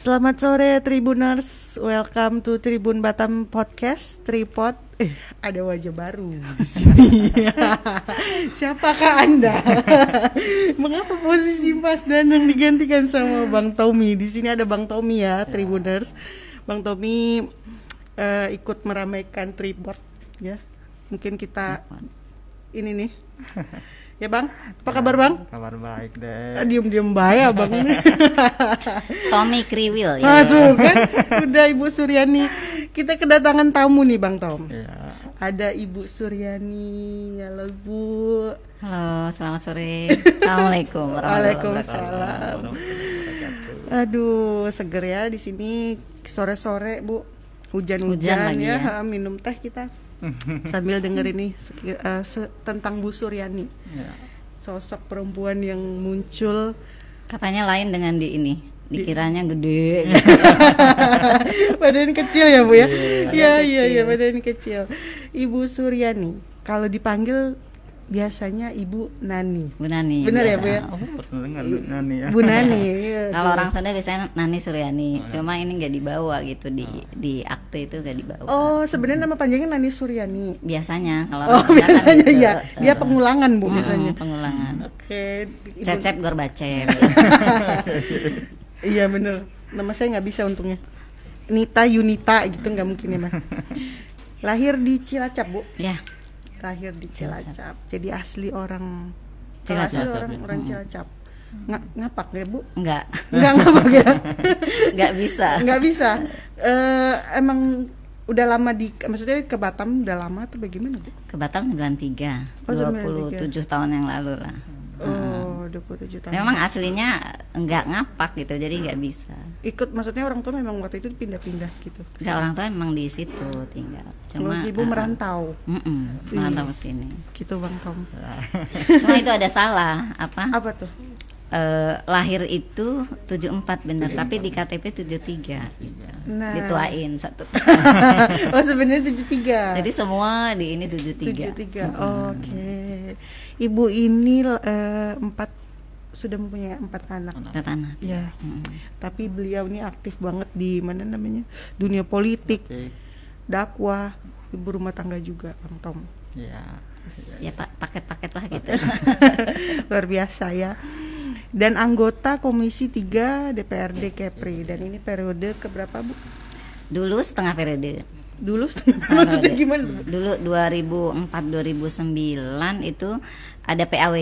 Selamat sore Tribuners, welcome to Tribun Batam Podcast Tripod. Ada wajah baru di sini. Siapakah Anda? Mengapa posisi Mas Danang digantikan sama Bang Tommy? Di sini ada Bang Tommy ya, Tribuners. Bang Tommy ikut meramaikan tripod ya. Mungkin kita ini nih. Ya Bang, apa kabar Bang? Kabar baik deh. Diem-diem baik Bang. Tommy Kriwil ya. Tuh kan, udah Ibu Suryani. Kita kedatangan tamu nih Bang Tom. Ya. Ada Ibu Suryani. Halo Bu. Halo, selamat sore. Assalamualaikum warahmatullahi Waalaikumsalam. Aduh, seger ya di sini sore-sore Bu. Hujan-hujan lagi ya. Minum teh kita. Sambil denger ini tentang Bu Suryani. Ya. Sosok perempuan yang muncul. Katanya lain dengan di ini. Dikiranya gede. Badan kecil ya Bu ya. Iya, kecil. badan kecil. Ibu Suryani. Kalau dipanggil biasanya Ibu Nani. Bu Nani. Benar ya biasa. Bu ya? Aku pernah dengar Nani ya. Bu Nani. Iya, Kalau tuh. orang Sunda biasanya Nani Suryani. Cuma ini nggak dibawa gitu di akte itu nggak dibawa. Oh, sebenarnya nama panjangnya Nani Suryani. Biasanya kalau Oh, orang Sunda kan biasanya gitu. ya. Dia pengulangan Bu biasanya. Pengulangan. Oke. Ibu- Cecep Gorbacep. Iya bener. Nama saya nggak bisa untungnya. Nita Yunita gitu nggak mungkin ya Mas. Lahir di Cilacap Bu. Ya, Lahir di Cilacap. Jadi asli orang Cilacap. Asli orang Cilacap. Ngapak ya Bu? enggak. Enggak ngapak ya. Enggak bisa. Nggak bisa. Emang udah lama maksudnya ke Batam udah lama atau bagaimana Bu? Ke Batam 93. Oh, 27 tahun yang lalu lah. Oh, 27 tahun. Memang aslinya enggak ngapak gitu, jadi enggak bisa. Ikut maksudnya orang tua memang waktu itu pindah-pindah gitu. Enggak, orang tua emang di situ tinggal. Cuma Ibu merantau. merantau ke sini. Gitu Bang Tom. Cuma itu ada salah, Apa tuh? lahir itu 74 bener, tapi di KTP 73 gitu. Nah. Dituain satu. Oh sebenarnya 73. Jadi semua di ini 73. 73. Oke. Ibu ini sudah mempunyai 4 anak. Ke tanah. Ya. Tapi beliau ini aktif banget di mana namanya? Dunia politik, dakwah, ibu rumah tangga juga, Bang Tom. Ya. Ya Pak, paket-paket lah gitu. Luar biasa ya. Dan anggota Komisi 3 DPRD Kepri, dan ini periode keberapa Bu? Dulu setengah periode. Dulu maksudnya gimana Bu? Dulu 2004 2009 itu ada PAW.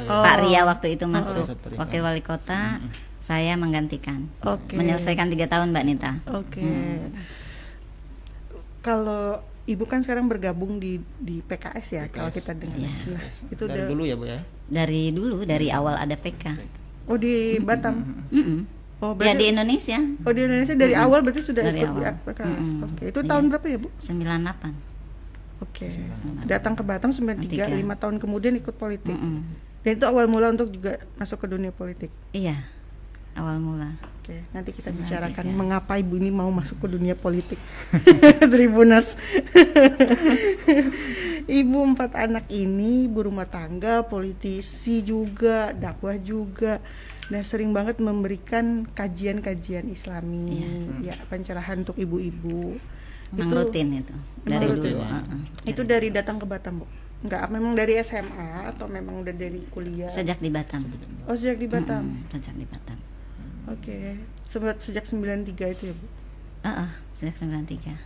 Oh. Pak Ria waktu itu masuk Seperti wakil wali kota. Saya menggantikan. Oke. Menyelesaikan 3 tahun Mbak Nita. Oke. Kalau Ibu kan sekarang bergabung di PKS ya, PKS. kalau kita dengar. Iya. Nah, itu Dari udah dulu ya Bu ya. Dari dulu, dari awal ada PK. Oh di Batam. Oh Ya di Indonesia Oh di Indonesia dari awal berarti sudah Dari ikut di awal. PKS. Oke. Itu Iya. tahun berapa ya Bu? 98. Oke. Datang ke Batam 93, 5 tahun kemudian ikut politik. Dan itu awal mula untuk juga masuk ke dunia politik. Iya, awal mula. Oke, nanti kita bicarakan mengapa Ibu ini mau masuk ke dunia politik. Tribuners. Ibu 4 anak ini, ibu rumah tangga, politisi juga, dakwah juga. Dan sering banget memberikan kajian-kajian Islami, ya pencerahan untuk ibu-ibu. Memang rutin itu dari rutin, dulu. ya? Itu dari datang ke Batam, Bu? Enggak, memang dari SMA atau memang udah dari kuliah? Sejak di Batam. Oh, sejak di Batam. Sejak di Batam. Oke. Sejak 93 itu ya, Bu? Sejak 93.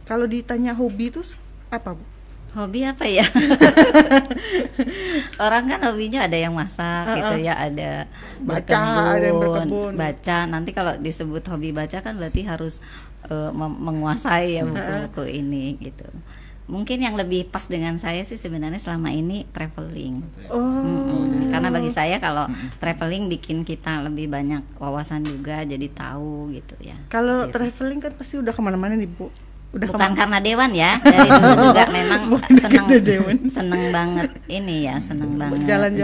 Kalau ditanya hobi itu apa, Bu? Hobi apa ya? Orang kan hobinya ada yang masak gitu ya, ada Baca, ada yang berkebun. baca. Nanti kalau disebut hobi baca kan berarti harus menguasai ya buku-buku ini gitu. Mungkin yang lebih pas dengan saya sih sebenarnya selama ini traveling. Karena bagi saya kalau traveling bikin kita lebih banyak wawasan juga, jadi tahu gitu ya. Kalau traveling kan pasti udah kemana-mana nih, Bu. Udah Bukan karena Dewan ya, dari dulu juga memang seneng banget ini ya, seneng banget jalan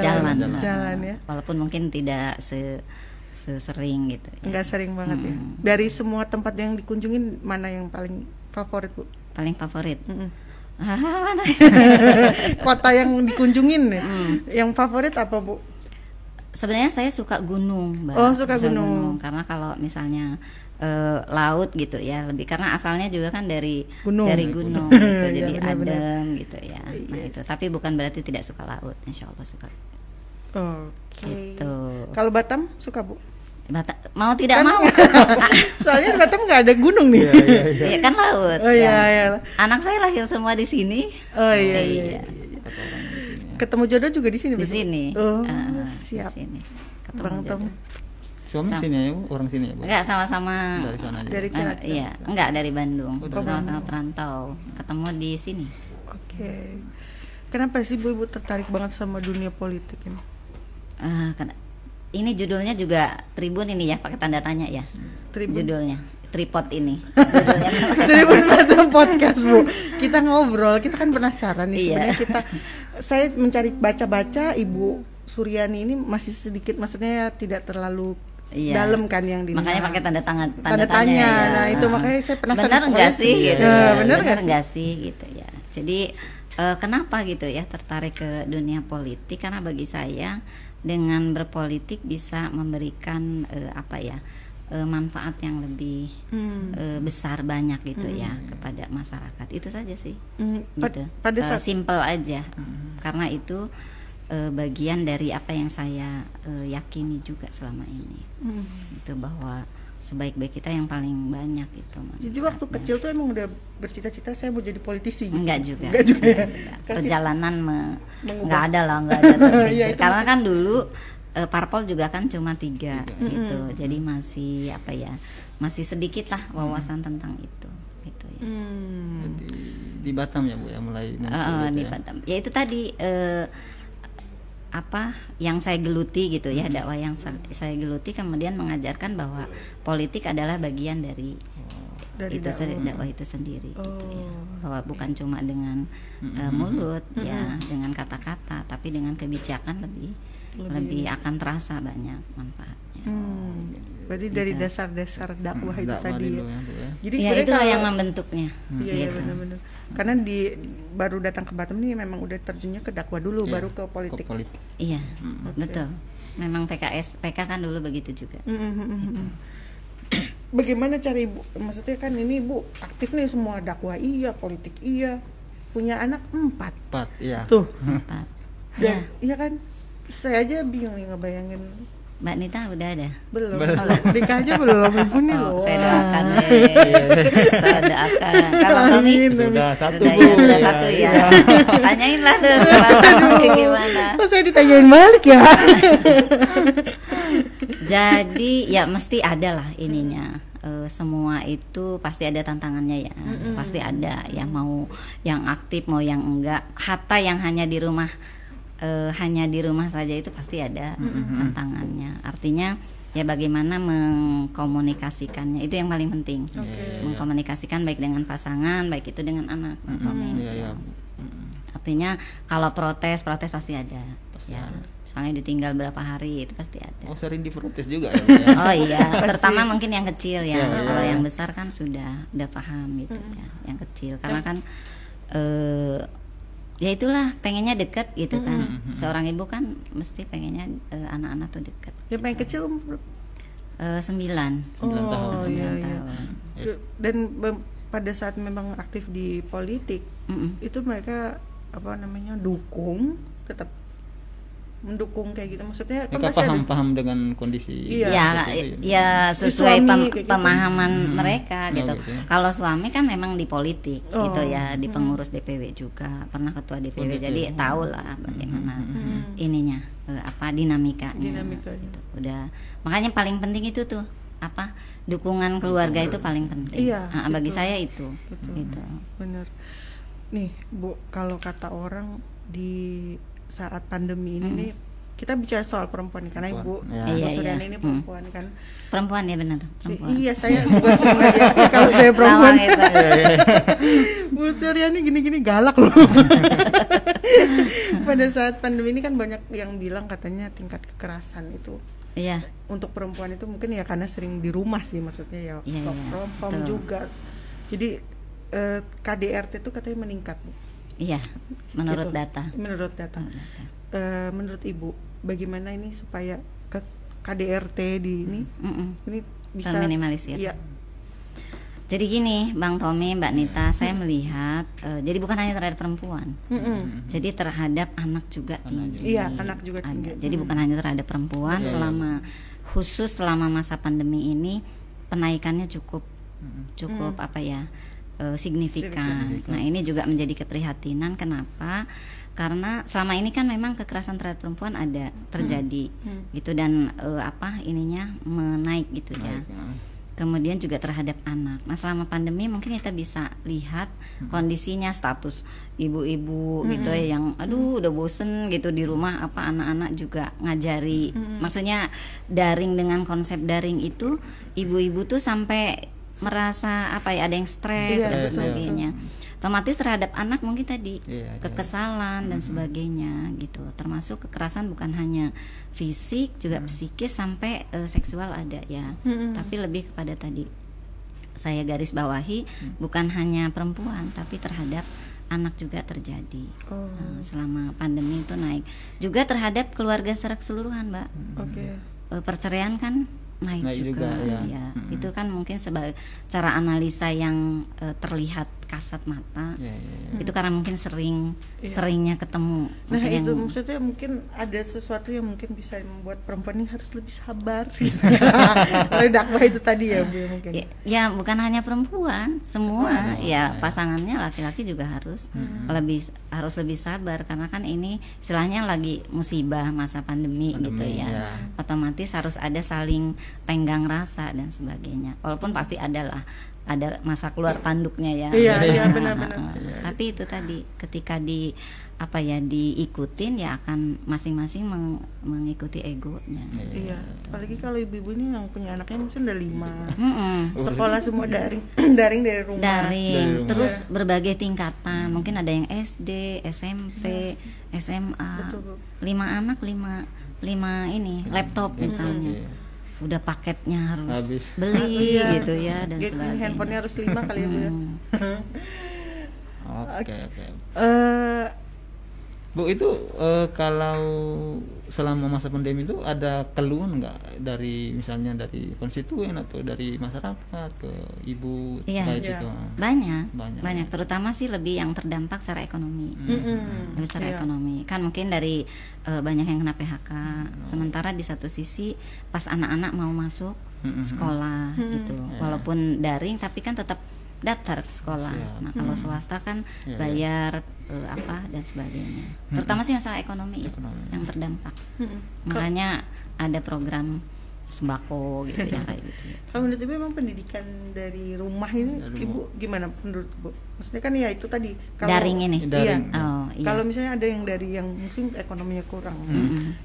ya. Walaupun mungkin tidak sering gitu ya. Enggak sering banget ya. Dari semua tempat yang dikunjungin mana yang paling favorit, Bu? Paling favorit. Mana? Kota yang dikunjungin ya. Yang favorit apa, Bu? Sebenarnya saya suka gunung, Mbak. Oh, suka gunung. Karena kalau misalnya laut gitu ya, lebih karena asalnya juga kan dari Gunung. gunung gitu, Iya, jadi benar-benar. adem gitu ya. Nah itu, tapi bukan berarti tidak suka laut, insya Allah suka. Oke. Gitu. Kalau Batam suka Bu? Mau tidak Kan- mau, Soalnya di Batam nggak ada gunung nih. Iya, iya, iya. ya kan laut. Oh iya, ya. iya. Anak saya lahir semua di sini. Oh iya, iya. Iya. Kata orang di sini ya. Ketemu jodoh juga di sini. Di betul? sini. Oh, Di siap. sini. Ketemu Bang Tom. jodoh. Suami Sama. sini ya, Bu? Orang sini ya, Bu? Enggak, sama-sama Dari sana aja. Dari Cilacap. iya, enggak dari Bandung. Oh, dari Sama-sama Bandung. perantau. Ketemu di sini. Oke. Kenapa sih Bu Ibu tertarik banget sama dunia politik ini? Ini judulnya juga Tribun ini ya, pakai tanda tanya ya. Tribun. Judulnya Tripod ini. Judulnya Tribun Batam Podcast Bu. Kita ngobrol, kita kan penasaran nih Iya. sebenarnya saya mencari baca-baca Ibu Suryani ini masih sedikit, maksudnya tidak terlalu Iya. dalam kan yang di makanya pakai tanda tanda tanya. tanya. Ya. Nah, itu makanya saya penasaran. Benar enggak pokoknya sih Iya, gitu. iya. Nah, benar nggak Enggak sih gitu ya. Jadi kenapa gitu ya tertarik ke dunia politik, karena bagi saya dengan berpolitik bisa memberikan manfaat yang lebih besar banyak gitu ya kepada masyarakat. Itu saja sih. Gitu. Pada saat Simple aja. Karena itu bagian dari apa yang saya yakini juga selama ini. Itu bahwa sebaik-baik kita yang paling banyak itu. jadi waktu kecil tuh emang udah bercita-cita saya mau jadi politisi gitu. Enggak juga. Enggak juga. Enggak juga. Perjalanan enggak ada lah, enggak ada. Iya, itu Karena kan dulu parpol juga kan cuma 3 gitu. Jadi masih masih sedikit lah wawasan tentang itu gitu ya. Jadi di Batam ya, Bu ya, mulai muncul Di gitu ya. Batam. Ya itu tadi yang saya geluti gitu ya, dakwah yang saya geluti kemudian mengajarkan bahwa politik adalah bagian dari Dari itu dakwah itu sendiri gitu ya, bahwa bukan cuma dengan mulut ya, dengan kata-kata, tapi dengan kebijakan lebih akan terasa banyak manfaatnya. Berarti dari dasar-dasar dakwah itu Dakwah tadi dulu ya. ya, Bu ya. Jadi Ya sebenarnya itulah kalau- yang membentuknya. Iya, iya gitu. benar-benar. Karena baru datang ke Batam nih memang udah terjunnya ke dakwah dulu, Iya, baru ke politik. Ke politik. Iya, betul. Memang PK kan dulu begitu juga. Bagaimana cara Ibu? Maksudnya kan ini Ibu aktif nih semua dakwah iya, politik iya, punya anak 4. 4, iya. Tuh. 4. Dan, Ya, iya kan? Saya aja bingung nih ngebayangin. Mbak Nita udah ada. Belum. Nikah aja belum Ibu nih loh. Saya doakan deh. Saya doakan. Kalau Tommy Amin. Sudah satu, sudah Bu. ya, sudah Iya. satu ya. Tanyain lah tuh gimana. Kok saya ditanyain balik ya? Jadi ya mesti ada lah ininya. Semua itu pasti ada tantangannya ya. Pasti ada yang mau yang aktif mau yang enggak. Hatta yang hanya di rumah saja itu pasti ada tantangannya. Artinya ya bagaimana mengkomunikasikannya itu yang paling penting. Mengkomunikasikan baik dengan pasangan, baik itu dengan anak. Iya, iya. Artinya kalau protes pasti ada. Ya, misalnya ditinggal berapa hari itu pasti ada. Oh, sering diprotes juga ya, Bu ya. Oh iya, terutama mungkin yang kecil ya. Iya, Kalau iya. yang besar kan sudah paham gitu ya. Yang kecil karena kan ya itulah pengennya dekat gitu kan. Seorang ibu kan mesti pengennya anak-anak tuh dekat. Yang paling kecil umur 9 9 tahun. Oh iya, iya. tahun. Dan pada saat memang aktif di politik itu mereka dukung, tetap mendukung kayak gitu, maksudnya kan Mereka pasti ada- paham dengan kondisi. Iya. Ya sesuai Suami kayak gitu. pemahaman mereka Oh, gitu. gitu ya. Kalau suami kan memang di politik Oh. gitu ya, di pengurus DPW juga, pernah ketua DPW, gitu jadi ya. tahu lah bagaimana ininya dinamikanya. Dinamikanya. Gitu. Udah makanya paling penting itu tuh dukungan keluarga itu paling penting. Iya, Bagi betul. saya itu. Gitu. Bener. Nih Bu, kalau kata orang di saat pandemi ini nih, kita bicara soal perempuan nih, karena Ibu Ya. Iya, Bu Suryani iya. ini perempuan kan. Perempuan ya benar, perempuan. Iya, saya juga sengaja kalau saya perempuan. Sama itu. Bu Suryani gini-gini galak loh. Pada saat pandemi ini kan banyak yang bilang katanya tingkat kekerasan itu Iya. untuk perempuan itu mungkin ya karena sering di rumah sih, maksudnya ya Iya, iya, rom betul. juga. Jadi KDRT itu katanya meningkat Bu. Iya, menurut Gitu. data. Menurut data. Menurut Ibu, bagaimana ini supaya ke KDRT di ini bisa terminimalisir. Iya. Jadi gini, Bang Tommy, Mbak Nita, saya melihat jadi bukan hanya terhadap perempuan, jadi terhadap anak juga tinggi. Iya, anak juga tinggi. Jadi bukan hanya terhadap perempuan, khusus selama masa pandemi ini penaikannya cukup apa ya, signifikan. Nah ini juga menjadi keprihatinan. Kenapa? Karena selama ini kan memang kekerasan terhadap perempuan ada terjadi gitu, dan ininya menaik gitu ya. Kemudian juga terhadap anak. Nah selama pandemi mungkin kita bisa lihat kondisinya, status ibu-ibu gitu ya, yang udah bosen gitu di rumah, anak-anak juga ngajari. Maksudnya daring, dengan konsep daring itu ibu-ibu tuh sampai merasa ada yang stres dan sebagainya. Otomatis terhadap anak mungkin tadi kekesalan dan sebagainya gitu. Termasuk kekerasan bukan hanya fisik, juga psikis sampai seksual ada ya. Tapi lebih kepada tadi saya garis bawahi, bukan hanya perempuan tapi terhadap anak juga terjadi. Selama pandemi itu naik. Juga terhadap keluarga secara keseluruhan, Mbak. Perceraian kan naik juga ya. Itu kan mungkin sebagai cara analisa yang terlihat kasat mata. Itu karena mungkin seringnya ketemu. Nah itu maksudnya mungkin ada sesuatu yang mungkin bisa membuat perempuan ini harus lebih sabar gitu. Kalau dakwah itu tadi ya Bu, mungkin. Ya bukan hanya perempuan, semua ya pasangannya laki-laki juga harus lebih sabar, karena kan ini istilahnya lagi musibah masa pandemi gitu ya. Otomatis harus ada saling tenggang rasa dan sebagainya. Walaupun pasti ada masa keluar tanduknya ya. Iya benar-benar. Tapi itu tadi ketika diikutin ya akan masing-masing mengikuti egonya. Iya. Apalagi kalau ibu-ibu ini yang punya anaknya mungkin udah 5. Sekolah semua daring dari rumah. Daring. Terus berbagai tingkatan. Mungkin ada yang SD, SMP, SMA. Betul. 5 anak 5 ini laptop misalnya. Udah paketnya harus beli gitu ya, dan sebagainya. Handphonenya harus 5 kali ya. Oke. Bu, itu kalau selama masa pandemi itu ada keluhan nggak dari misalnya dari konstituen atau dari masyarakat ke ibu gitu? Banyak, terutama sih lebih yang terdampak secara ekonomi. Ekonomi kan mungkin dari banyak yang kena PHK. Sementara di satu sisi pas anak-anak mau masuk sekolah gitu, walaupun daring tapi kan tetap daftar ke sekolah. Nah kalau swasta kan bayar dan sebagainya. Terutama sih masalah ekonomi. Yang terdampak. Makanya ada program sembako gitu ya kayak gitu. Kalau menurut Ibu memang pendidikan dari rumah ini Ibu gimana menurut Ibu? Maksudnya kan ya itu tadi kalau daring ini. Iya. Kalau misalnya ada yang dari yang mungkin ekonominya kurang,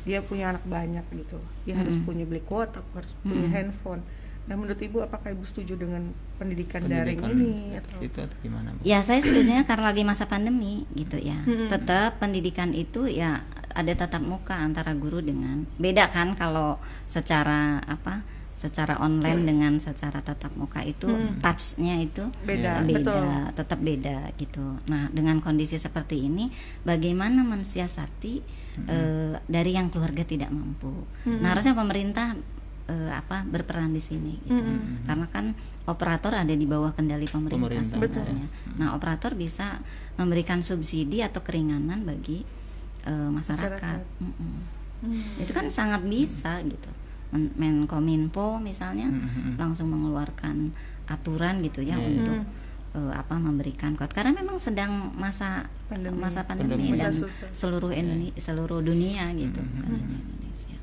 dia punya anak banyak gitu, dia harus punya beli kuota, harus punya handphone. Nah menurut Ibu apakah Ibu setuju dengan pendidikan daring ini atau itu atau gimana, Bu? Ya saya setujunya karena lagi masa pandemi gitu ya. Tetap pendidikan itu ya ada tatap muka antara guru dengan, beda kan kalau secara online dengan secara tatap muka itu touch-nya itu beda, tetap beda gitu. Nah dengan kondisi seperti ini bagaimana mensiasati dari yang keluarga tidak mampu. Nah harusnya pemerintah berperan di sini gitu. Karena kan operator ada di bawah kendali pemerintah sebenarnya. Nah, operator bisa memberikan subsidi atau keringanan bagi masyarakat. Itu kan sangat bisa gitu. Menkominfo misalnya langsung mengeluarkan aturan gitu ya untuk memberikan kuota, karena memang sedang masa pandemi dan seluruh dunia gitu, bukan hanya Indonesia.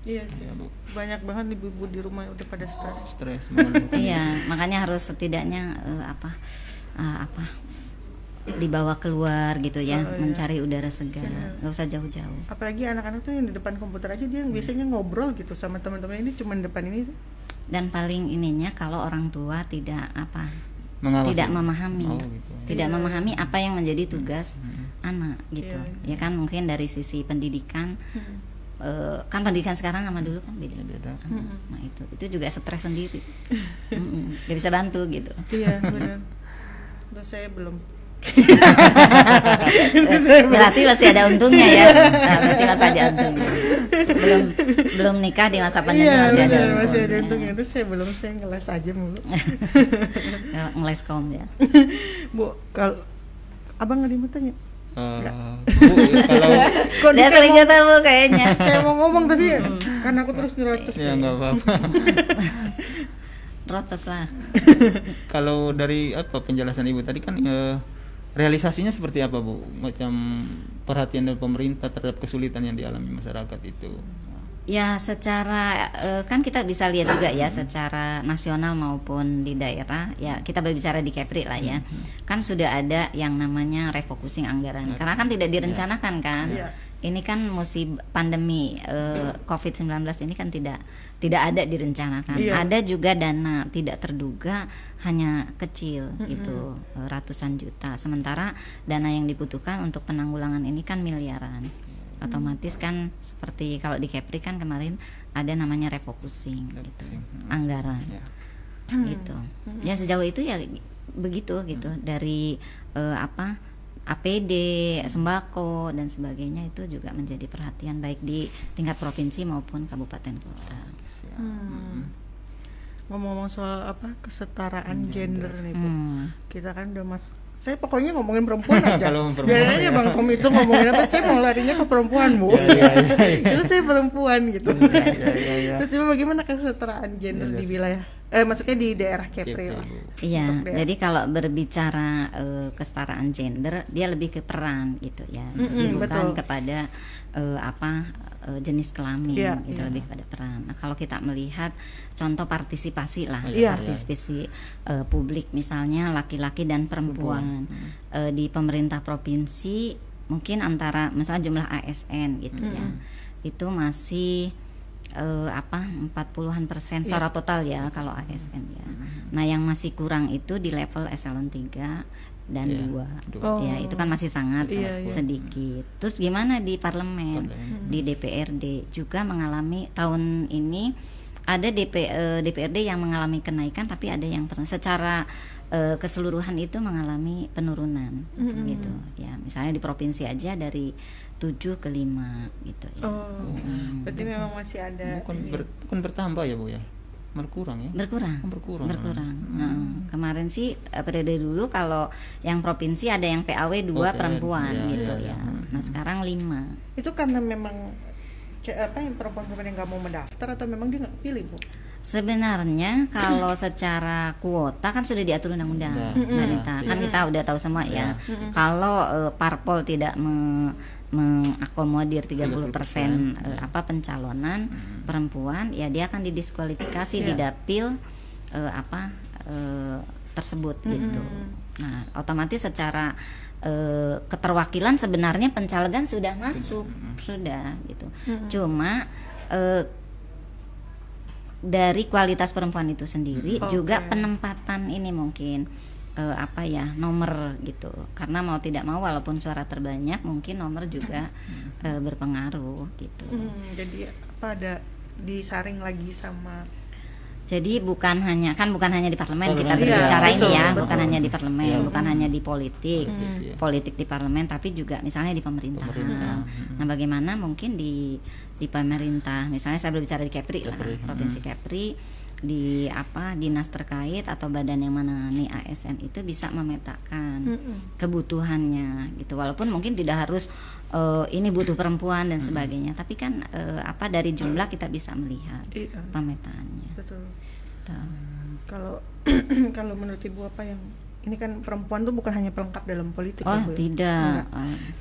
Iya sih, banyak banget ibu-ibu di rumah udah pada stres. Iya, makanya harus setidaknya dibawa keluar gitu ya, mencari udara segar, nggak usah jauh-jauh. Apalagi anak-anak tuh yang di depan komputer aja dia biasanya ngobrol gitu sama teman-teman, ini cuma depan ini. Dan paling ininya kalau orang tua tidak tidak memahami, tidak memahami apa yang menjadi tugas anak gitu. Ya kan mungkin dari sisi pendidikan. Kan pendidikan sekarang sama dulu kan beda. Nah itu juga stres sendiri. Gak bisa bantu gitu. Iya benar. Saya belum. Berarti masih ada untungnya ya. Berarti masih ada untungnya. belum nikah di masa pandemi Iya, masih ada benar, untungnya. masih ada untungnya. Terus saya ngeles aja mulu. Ngeles kom ya. Bu, kalau abang nggak mau tanya? Bu, kalau Kok Dia sering ketemu kayaknya. kayak mau ngomong tapi karena aku terus nyerocos. ya nggak apa-apa. Rocos lah. Kalau dari apa penjelasan Ibu tadi kan realisasinya seperti apa Bu? Macam perhatian dari pemerintah terhadap kesulitan yang dialami masyarakat itu. Ya secara kan kita bisa lihat juga ya secara nasional maupun di daerah ya, kita berbicara di Kepri lah ya, kan sudah ada yang namanya refocusing anggaran karena kan tidak direncanakan kan. Ini kan musim pandemi COVID-19 ini kan tidak ada direncanakan. Ada juga dana tidak terduga hanya kecil itu ratusan juta, sementara dana yang dibutuhkan untuk penanggulangan ini kan miliaran. Otomatis kan seperti kalau di Kepri kan kemarin ada namanya refocusing gitu, anggaran gitu. Ya sejauh itu ya begitu gitu, dari APD, sembako dan sebagainya itu juga menjadi perhatian baik di tingkat provinsi maupun kabupaten kota. Ngomong-ngomong soal kesetaraan gender nih Bu. Kita kan udah saya pokoknya ngomongin perempuan aja. Biar aja Bang Tom itu ngomongin apa, saya mau larinya ke perempuan Bu. Karena saya perempuan gitu. Terus bagaimana kesetaraan gender di wilayah maksudnya di daerah Kepri lah. Iya, jadi kalau berbicara kesetaraan gender, dia lebih ke peran gitu ya. Jadi bukan kepada jenis kelamin gitu, lebih kepada peran. Nah, kalau kita melihat contoh partisipasi lah, partisipasi publik misalnya laki-laki dan perempuan di pemerintah provinsi, mungkin antara misalnya jumlah ASN gitu ya, itu masih 40-an% secara total ya kalau ASN ya. Nah, yang masih kurang itu di level eselon 3 dan 2. Ya, itu kan masih sangat sedikit. Terus gimana di parlemen, di DPRD juga mengalami tahun ini ada DPRD yang mengalami kenaikan, tapi ada yang secara keseluruhan itu mengalami penurunan gitu. Ya, misalnya di provinsi aja dari 7 ke 5 gitu ya. Berarti memang masih ada bukan bertambah ya Bu ya? Berkurang ya? Berkurang. Kemarin sih periode dulu kalau yang provinsi ada yang PAW 2 perempuan gitu ya. Nah, sekarang 5. Itu karena memang yang perempuan-perempuan yang nggak mau mendaftar atau memang dia nggak pilih Bu? Sebenarnya kalau secara kuota kan sudah diatur undang-undang, kan kita udah tahu semua ya. Kalau parpol tidak mengakomodir 30% pencalonan perempuan, ya dia akan didiskualifikasi di dapil tersebut gitu. Nah, otomatis secara keterwakilan sebenarnya pencalegan sudah masuk, sudah gitu. Cuma dari kualitas perempuan itu sendiri juga penempatan ini mungkin nomor gitu, karena mau tidak mau walaupun suara terbanyak mungkin nomor juga berpengaruh gitu. Jadi ada disaring lagi sama. Jadi bukan hanya di parlemen kita berbicara ini ya, bukan hanya di parlemen, bukan hanya di politik di parlemen, tapi juga misalnya di pemerintahan. Nah, bagaimana mungkin di pemerintah, misalnya saya berbicara di Kepri lah, provinsi Kepri, di dinas terkait atau badan yang menangani ASN itu bisa memetakan kebutuhannya gitu, walaupun mungkin tidak harus ini butuh perempuan dan sebagainya, tapi kan dari jumlah kita bisa melihat pemetaannya. Betul. Kalau menurut Ibu apa yang ini kan perempuan tuh bukan hanya pelengkap dalam politik ya Bu? Tidak.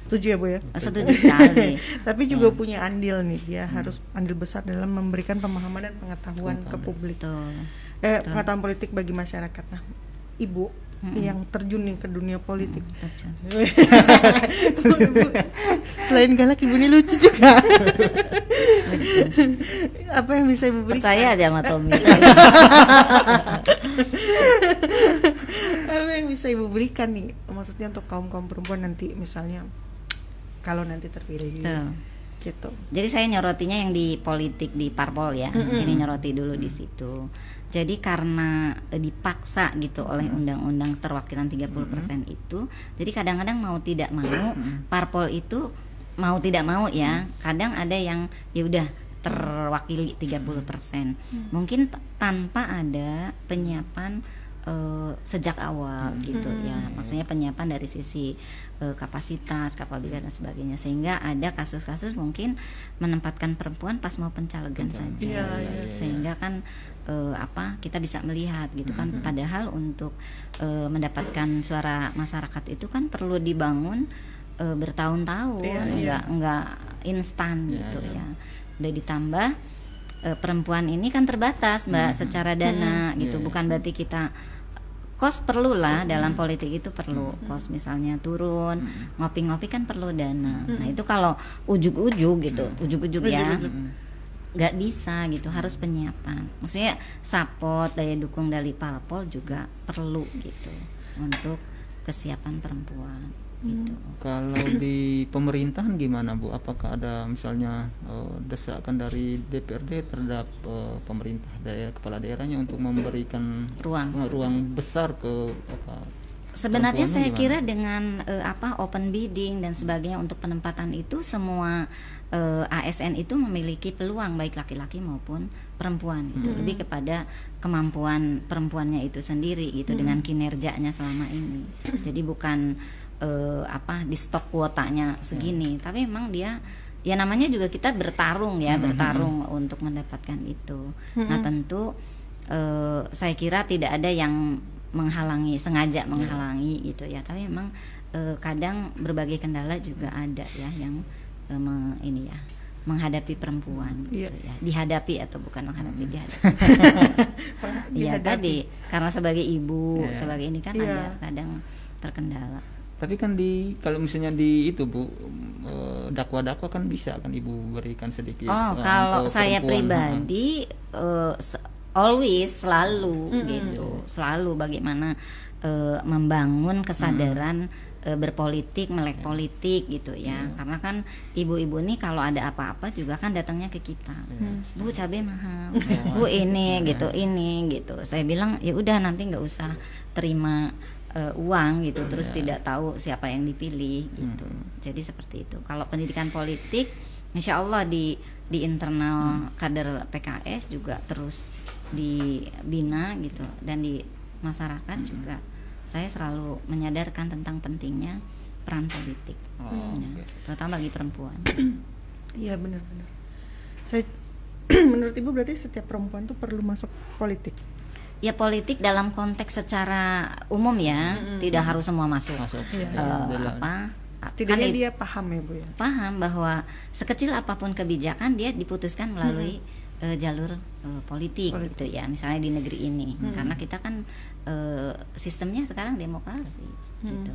Setuju ya Bu ya? Setuju sekali. Tapi juga punya andil nih, dia harus andil besar dalam memberikan pemahaman dan pengetahuan ke publik. Pengetahuan politik bagi masyarakat. Nah, Ibu yang terjun nih ke dunia politik. Selain galak, Ibu ini lucu juga. Apa yang bisa Ibu berikan? Percaya aja sama Tommy. Apa yang bisa Ibu berikan nih, maksudnya untuk kaum perempuan nanti misalnya kalau nanti terpilih gitu. Jadi saya nyorotinya yang di politik di parpol ya. Ini nyoroti dulu di situ. Jadi karena dipaksa gitu oleh undang-undang terwakilan 30% itu, jadi kadang-kadang mau tidak mau parpol itu mau tidak mau ya, kadang ada yang ya udah terwakili 30%. Mungkin tanpa ada penyiapan sejak awal gitu ya, maksudnya penyiapan dari sisi kapasitas, kapabilitas dan sebagainya, sehingga ada kasus-kasus mungkin menempatkan perempuan pas mau pencalegan saja, sehingga kan kita bisa melihat gitu kan, padahal untuk mendapatkan suara masyarakat itu kan perlu dibangun bertahun-tahun, enggak instan gitu ya. Udah ditambah perempuan ini kan terbatas Mbak secara dana gitu, bukan berarti kita kos perlu lah dalam politik itu perlu kos, misalnya turun ngopi-ngopi kan perlu dana. Nah itu kalau ujuk-ujuk gitu, ujuk-ujuk ya nggak bisa gitu, harus penyiapan. Maksudnya support, daya dukung dari parpol juga perlu gitu untuk kesiapan perempuan. Gitu. Kalau di pemerintahan gimana Bu? Apakah ada misalnya desakan dari DPRD terhadap pemerintah daerah, kepala daerahnya untuk memberikan ruang besar ke Sebenarnya saya kira dengan open bidding dan sebagainya untuk penempatan itu, semua ASN itu memiliki peluang baik laki-laki maupun perempuan gitu. Lebih kepada kemampuan perempuannya itu sendiri gitu dengan kinerjanya selama ini. Jadi bukan di stok kuotanya segini, tapi memang dia ya namanya juga kita bertarung ya, bertarung untuk mendapatkan itu. Nah tentu saya kira tidak ada yang menghalangi, sengaja menghalangi gitu ya, tapi memang kadang berbagai kendala juga ada ya yang menghadapi perempuan gitu ya, dihadapi atau bukan menghadapi, dihadapi. Iya tadi karena sebagai ibu sebagai ini kan ada kadang terkendala. Tapi kan kalau misalnya di itu Bu, dakwa-dakwa kan bisa kan Ibu berikan sedikit. Kalau saya pribadi always selalu gitu, selalu bagaimana membangun kesadaran berpolitik, melek politik gitu ya. Karena kan ibu-ibu nih kalau ada apa-apa juga kan datangnya ke kita. Bu cabai mahal, Bu ini gitu, ini gitu. Saya bilang ya udah nanti nggak usah terima uang gitu, terus tidak tahu siapa yang dipilih gitu. Jadi seperti itu. Kalau pendidikan politik, insya Allah di internal kader PKS juga terus dibina gitu, dan di masyarakat juga saya selalu menyadarkan tentang pentingnya peran politik, terutama bagi perempuan. Iya benar-benar. Saya menurut Ibu berarti setiap perempuan tuh perlu masuk politik. Ya politik dalam konteks secara umum ya, tidak harus semua masuk. Setidaknya dia paham ya Bu ya. Paham bahwa sekecil apapun kebijakan dia diputuskan melalui jalur politik gitu ya, misalnya di negeri ini. Karena kita kan sistemnya sekarang demokrasi gitu.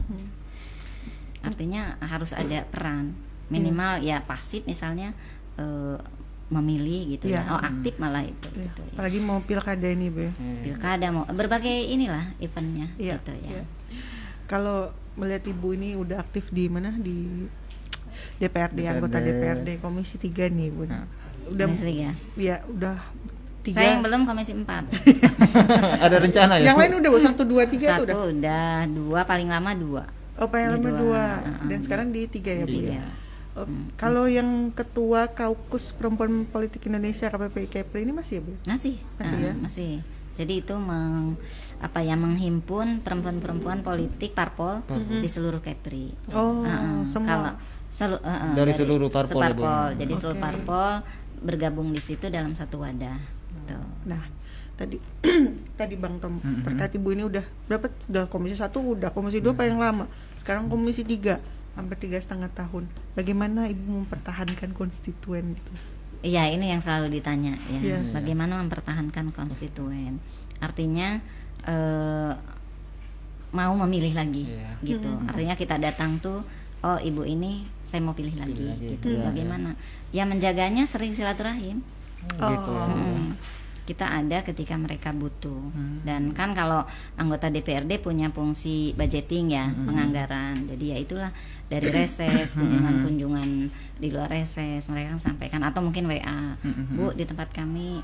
Artinya harus ada peran minimal ya, pasif misalnya memilih gitu ya. Aktif malah itu gitu ya. Apalagi mau pilkada ini Bu. Pilkada mau berbagai inilah eventnya gitu ya. Kalau melihat Ibu ini udah aktif di mana, di DPRD, anggota DPRD Komisi 3 nih Bu. Udah Komisi 3. Ya, udah 3. Saya yang belum Komisi 4. Ada rencana ya? Yang lain udah 1 2 3 tuh udah 2, paling lama 2. Oh, paling lama 2. Dan sekarang di 3 ya Bu ya. Kalau yang ketua Kaukus Perempuan Politik Indonesia KPPI Kepri ini masih ya Bu? Masih ya? Masih. Jadi itu menghimpun perempuan-perempuan politik parpol di seluruh Kepri. Semua. Dari seluruh parpol. Jadi seluruh parpol bergabung di situ dalam satu wadah. Tuh. Nah, tadi Bang Tom terkait Ibu ini udah berapa? Udah Komisi 1, udah Komisi 2 paling lama. Sekarang Komisi 3. Hampir 3,5 tahun. Bagaimana Ibu mempertahankan konstituen gitu? Iya, ini yang selalu ditanya ya. Bagaimana mempertahankan konstituen? Artinya mau memilih lagi gitu. Artinya kita datang tuh, oh Ibu ini saya mau pilih lagi gitu. Bagaimana? Ya menjaganya sering silaturahim. Gitu. Kita ada ketika mereka butuh. Dan kan kalau anggota DPRD punya fungsi budgeting ya, penganggaran. Jadi ya itulah dari reses, kunjungan di luar reses mereka sampaikan, atau mungkin WA, Bu di tempat kami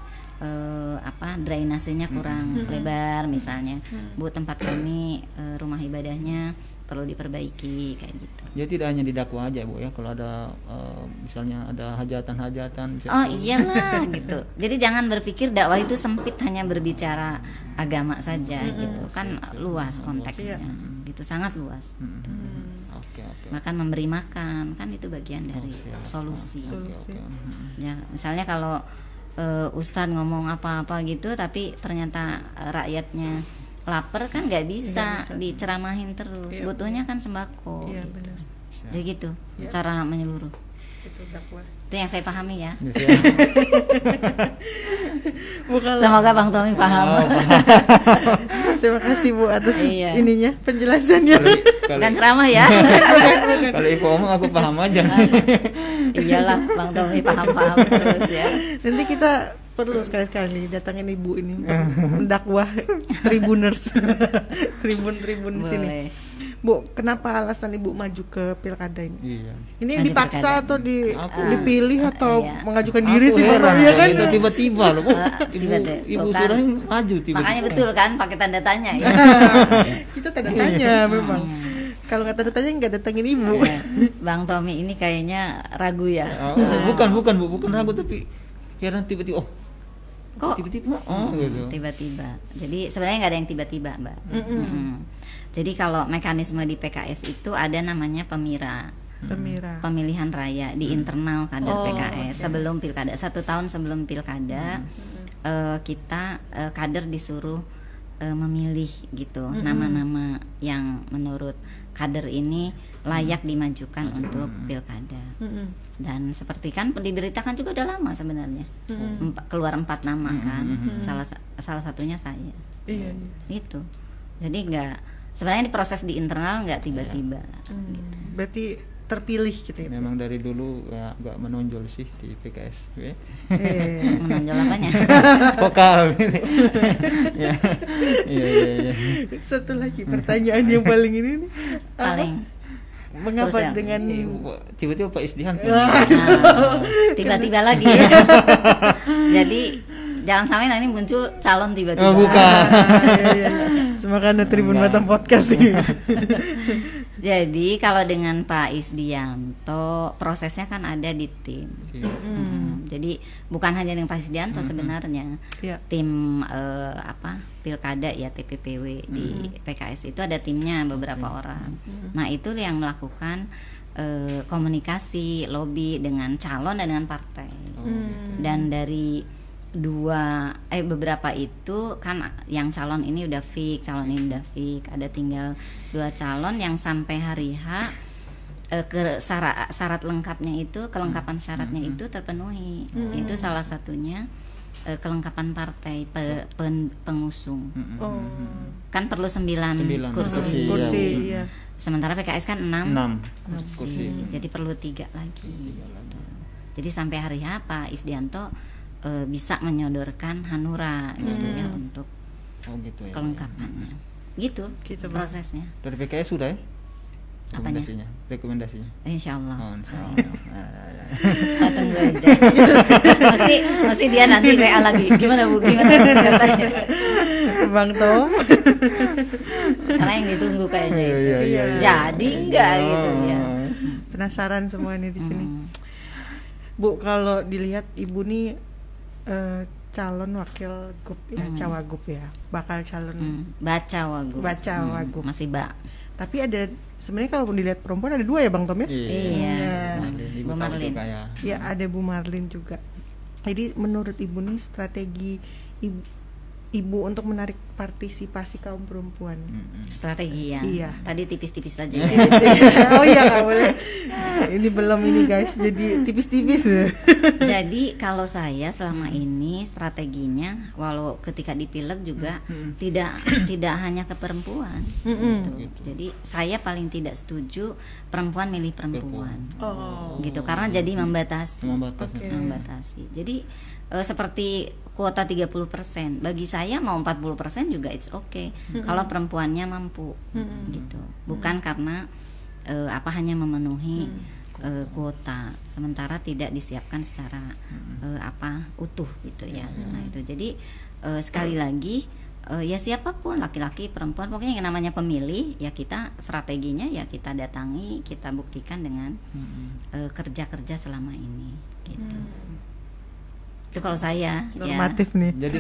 drainasenya kurang lebar misalnya, Bu tempat kami rumah ibadahnya perlu diperbaiki kayak gitu. Jadi tidak hanya didakwa aja Bu ya, kalau ada misalnya ada hajatan-hajatan. Oh iyalah gitu. Jadi jangan berpikir dakwah itu sempit hanya berbicara agama saja gitu. Kan luas konteksnya. Gitu, sangat luas. Oke. Bahkan memberi makan kan itu bagian dari solusi. Ya, misalnya kalau Ustadz ngomong apa-apa gitu tapi ternyata rakyatnya lapar kan nggak bisa diceramahin terus. Butuhnya kan sembako. Iya, gitu. benar. Jadi gitu secara menyeluruh. Itu dakwah. Itu yang saya pahami ya. Bukan. Semoga Bang Tommy paham. Terima kasih Bu atas Iya. ininya penjelasannya. Bukan ceramah ya. Kalau Ibu ngomong aku paham aja. Iyalah Bang Tommy paham-paham terus ya. Nanti kita perlu sekali-sekali datangin Ibu ini untuk mendakwah Tribuners. Tribun-tribun di sini. Boleh. Bu, kenapa alasan Ibu maju ke pilkada ini? Iya. Ini Maju dipaksa pilkada. atau Aku- dipilih atau iya. mengajukan diri Aku sih heran, Bang? Ya kan? itu tiba-tiba loh. Oh, Tiba-tiba. ibu Tuh kan. Surah maju tiba-tiba. Makanya betul kan pakai tanda tanya ya. Kita tanda tanya memang. Kalau nggak tanda tanya nggak datangin Ibu. Ya, Bang Tommy ini kayaknya ragu ya. Bukan Bu, bukan ragu tapi heran tiba-tiba. Kok Tiba-tiba gitu. tiba-tiba. Jadi sebenarnya nggak ada yang tiba-tiba, Mbak. Jadi kalau mekanisme di PKS itu ada namanya Pemira. pemilihan raya di internal kader PKS sebelum pilkada. 1 tahun sebelum pilkada kita kader disuruh memilih gitu nama-nama yang menurut kader ini layak dimajukan untuk pilkada. Dan seperti kan diberitakan juga udah lama sebenarnya. Keluar 4 nama kan. Salah satunya saya. Iya. Gitu. Jadi sebenarnya proses di internal nggak tiba-tiba. Gitu. Berarti terpilih gitu ya. Memang dari dulu ya nggak menonjol sih di PKS. Menonjol apanya? Vokal. Ya. Iya. Satu lagi pertanyaan yang paling ini nih. Paling Mengapa Terus yang- dengan Tiba-tiba Pak Isdihan. tiba-tiba lagi. Jadi jangan sampai nanti muncul calon tiba-tiba. Oh, bukan. Iya. Semoga Tribun Batam Podcast nih. Jadi kalau dengan Pak Isdianto prosesnya kan ada di tim. Jadi bukan hanya dengan Pak Isdianto sebenarnya. Iya. Tim pilkada ya TPPW di PKS itu ada timnya beberapa orang. Nah itu yang melakukan komunikasi lobby dengan calon dan dengan partai. Dan dari beberapa itu kan yang calon ini udah fix, calon ini udah fix, ada tinggal 2 calon yang sampai hari H syarat lengkapnya itu, kelengkapan syaratnya itu terpenuhi. Itu salah satunya kelengkapan partai pengusung. Kan perlu 9 kursi. Kursi, iya. Sementara PKS kan 6 kursi. kursi. Jadi perlu 3 lagi. Jadi sampai hari H Pak Isdianto bisa menyodorkan Hanura gitu ya untuk gitu ya. kelengkapannya. Gitu prosesnya. Dari PKS sudah ya? Apanya? Rekomendasinya. Insya Allah. Oh, insya Allah. Tunggu aja. Mesti dia nanti WA lagi. Gimana Bu? Gimana katanya? Bang Tom. Karena yang ditunggu kayaknya itu. Iya. Jadi enggak gitu ya. Penasaran semua nih di sini. Bu, kalau dilihat Ibu nih calon wakil gup ya, cawagup ya, bakal calon Baca wagub. Masih Mbak. Tapi ada sebenarnya kalau dilihat perempuan ada 2 ya Bang Tom ya? Iya. Ibu Bu tahu Marlin. juga ya. Ya ada Bu Marlin juga. Jadi menurut Ibu nih strategi Ibu untuk menarik partisipasi kaum perempuan. Strategi ya. Iya. Tadi tipis-tipis saja. Oh iya nggak boleh. Ini belum ini guys, jadi tipis-tipis. Jadi kalau saya selama ini strateginya, walau ketika dipilih juga tidak hanya ke perempuan. Gitu. Jadi saya paling tidak setuju perempuan milih perempuan. Gitu karena jadi membatasi. Membatasi. Jadi seperti kuota 30%. Bagi saya mau 40% juga it's okay. Kalau perempuannya mampu gitu. Bukan karena hanya memenuhi kuota sementara tidak disiapkan secara utuh gitu ya. Nah itu jadi sekali lagi ya siapapun, laki-laki, perempuan, pokoknya yang namanya pemilih, ya kita strateginya ya kita datangi, kita buktikan dengan kerja-kerja selama ini, gitu. Itu kalau saya normatif ya. nih.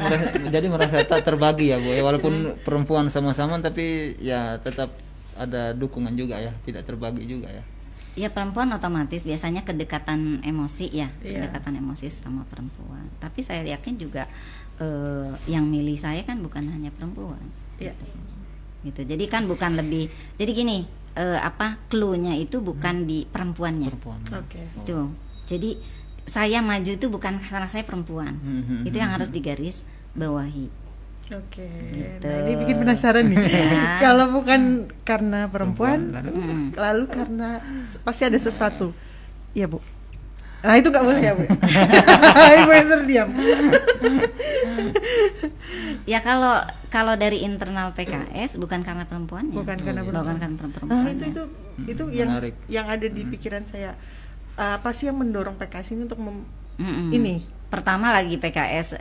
Jadi merasa tak terbagi ya Bu, ya, walaupun perempuan sama-sama tapi ya tetap ada dukungan juga ya, tidak terbagi juga ya. Ya perempuan otomatis biasanya kedekatan emosi ya, kedekatan emosi sama perempuan. Tapi saya yakin juga yang milih saya kan bukan hanya perempuan. Gitu. Jadi kan bukan lebih. Jadi gini, clue-nya itu bukan di perempuannya. Tuh. Jadi saya maju itu bukan karena saya perempuan. Itu yang harus digaris bawahi. Gitu. Nah ini bikin penasaran nih. Kalau bukan karena perempuan, lalu karena pasti ada sesuatu. Iya Bu. Nah itu nggak boleh ya Bu. Ibu yang terdiam. Ya kalau dari internal PKS bukan karena perempuannya. Bukan karena perempuan. Nah itu yang ada di pikiran saya. Apa sih yang mendorong PKS ini untuk ini? Pertama lagi PKS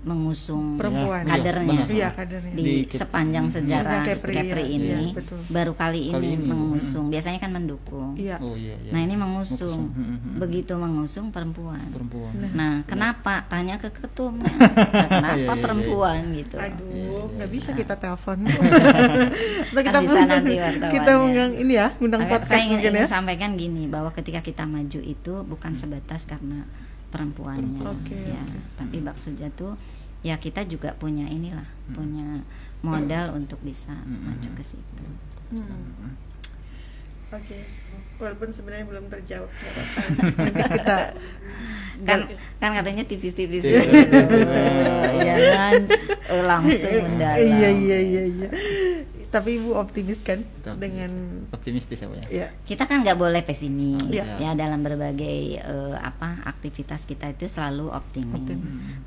mengusung perempuan kadernya, kadernya di sepanjang sejarah Kepri ini, baru kali ini mengusung. Biasanya kan mendukung. Nah ini mengusung. Begitu mengusung perempuan. Nah kenapa? Tanya ke ketum. Kenapa perempuan gitu? Aduh, nggak bisa kita telepon. Kita bisa nanti kita undang podcast. Saya ingin sampaikan gini, bahwa ketika kita maju itu bukan sebatas karena perempuannya, tapi Bak Suja tuh ya kita juga punya punya modal untuk bisa maju ke situ. Walaupun sebenarnya belum terjawab. Kita kan katanya tipis-tipis gitu. Jangan langsung mendalam. Iya. Tapi Ibu optimis kan dengan optimistis ya. Kita kan nggak boleh pesimis ya dalam berbagai aktivitas kita itu selalu optimis.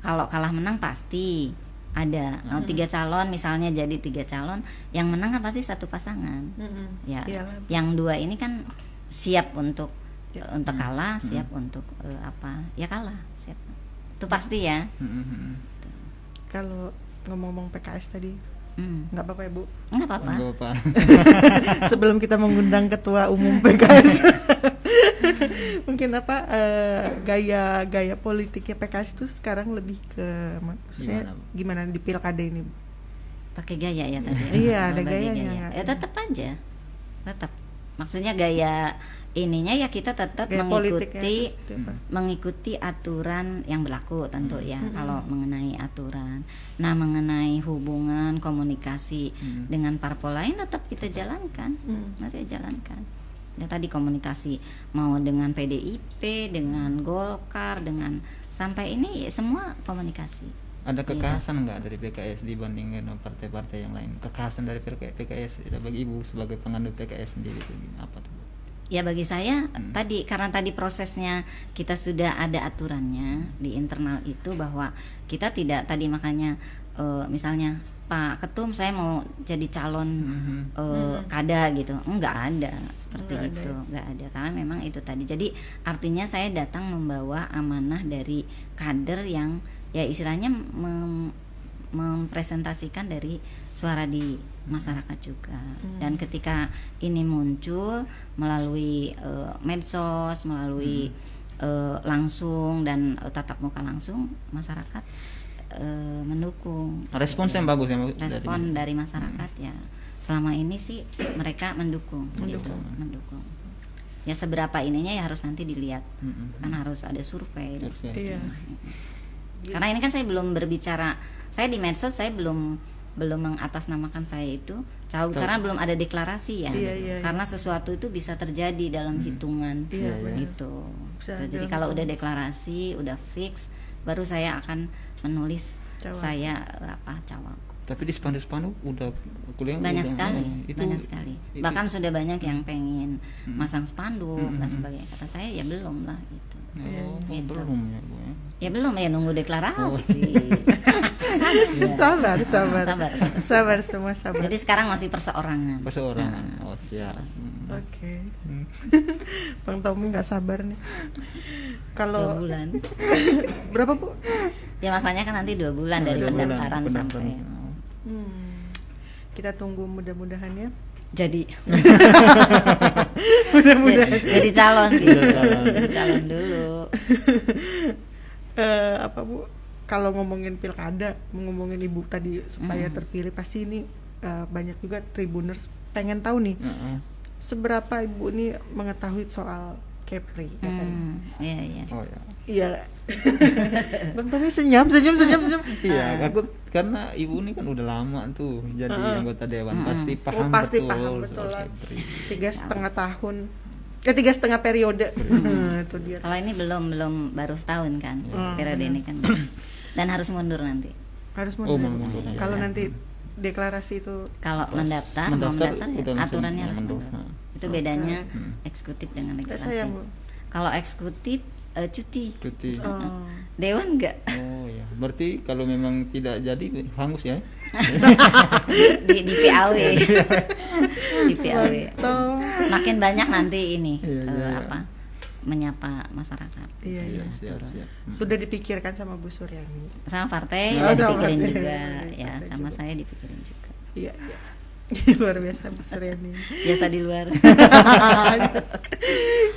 Kalau kalah menang pasti ada 3 calon misalnya, jadi 3 calon yang menang kan pasti satu pasangan. Yang 2 ini kan siap untuk kalah, siap untuk kalah, siap. Itu pasti ya. Kalau ngomong PKS tadi nggak apa-apa ya Bu? Nggak apa-apa. Sebelum kita mengundang ketua umum PKS, mungkin gaya politiknya PKS itu sekarang lebih ke maksudnya gimana di pilkada ini? Pakai gaya ya tadi. Iya, ada gayanya. Ya tetap aja, tetap. Maksudnya gaya ininya ya kita tetap mengikuti aturan yang berlaku tentu ya. Kalau mengenai aturan, nah mengenai hubungan komunikasi dengan parpol lain tetap kita jalankan, Ya tadi komunikasi mau dengan PDIP, dengan Golkar, dengan sampai ini semua komunikasi. Ada kekhasan nggak dari PKS dibandingkan partai-partai yang lain? Kekhasan dari PKS bagi Ibu sebagai penganut PKS sendiri itu apa tuh? Ya bagi saya karena tadi prosesnya kita sudah ada aturannya di internal itu, bahwa kita tidak tadi makanya misalnya Pak Ketum saya mau jadi calon kada gitu, nggak ada seperti itu, nggak ada, karena memang itu tadi. Jadi artinya saya datang membawa amanah dari kader yang ya istilahnya mempresentasikan dari suara di masyarakat juga. Dan ketika ini muncul melalui medsos, melalui langsung dan tatap muka langsung, masyarakat mendukung. Respons yang bagus ya, respon dari masyarakat ya selama ini sih mereka mendukung. Ya seberapa ininya ya harus nanti dilihat, kan harus ada survei. Karena ini kan saya belum berbicara, saya di medsos saya belum mengatasnamakan saya itu karena belum ada deklarasi ya. Karena sesuatu itu bisa terjadi dalam hitungan itu. Jadi kalau udah deklarasi, udah fix, baru saya akan menulis saya cawagup. Tapi di spanduk udah kuliah banyak sekali. Bahkan sudah banyak yang pengen masang spanduk dan sebagainya. Kata saya ya belum lah gitu. Gitu. Belum ya Bu ya. Ya belum ya, nunggu deklarasi. Sabar semua sabar. Jadi sekarang masih perseorangan. Oh siap. Oke. Bang Tommy nggak sabar nih. Kalau 2 bulan. Berapa Bu? Ya masanya kan nanti 2 bulan dari pendaftaran sampai Kita tunggu mudah-mudahan ya. Jadi Mudah-mudahan. jadi calon gitu. Jadi calon dulu. Apa Bu? Kalau ngomongin pilkada, ngomongin Ibu tadi supaya terpilih, pasti ini banyak juga Tribuners pengen tahu nih. Seberapa Ibu ini mengetahui soal Kepri? Iya. Oh ya. Iya. Bang Tommy senyum. Iya, aku karena Ibu ini kan udah lama tuh jadi anggota dewan, pasti paham betul lah. Kepri. 3,5 tahun. 3,5 periode. Itu dia. Kalau ini belum baru setahun kan, periode ini kan. Dan harus mundur nanti. Harus mundur. Mundur. Kalau nanti deklarasi itu kalau mendaftar ya, aturannya harus mundur. Itu bedanya eksekutif dengan legislatif. Kalau eksekutif cuti. Dewan enggak. Oh ya, berarti kalau memang tidak jadi hangus ya. di PAW. Di PAW. Makin banyak nanti ini menyapa masyarakat. Iya. Siap. Sudah dipikirkan sama Bu Suryani. Sama partai dipikirin juga, ya sama saya dipikirin juga. Iya. Luar biasa Bu Suryani. Biasa di luar.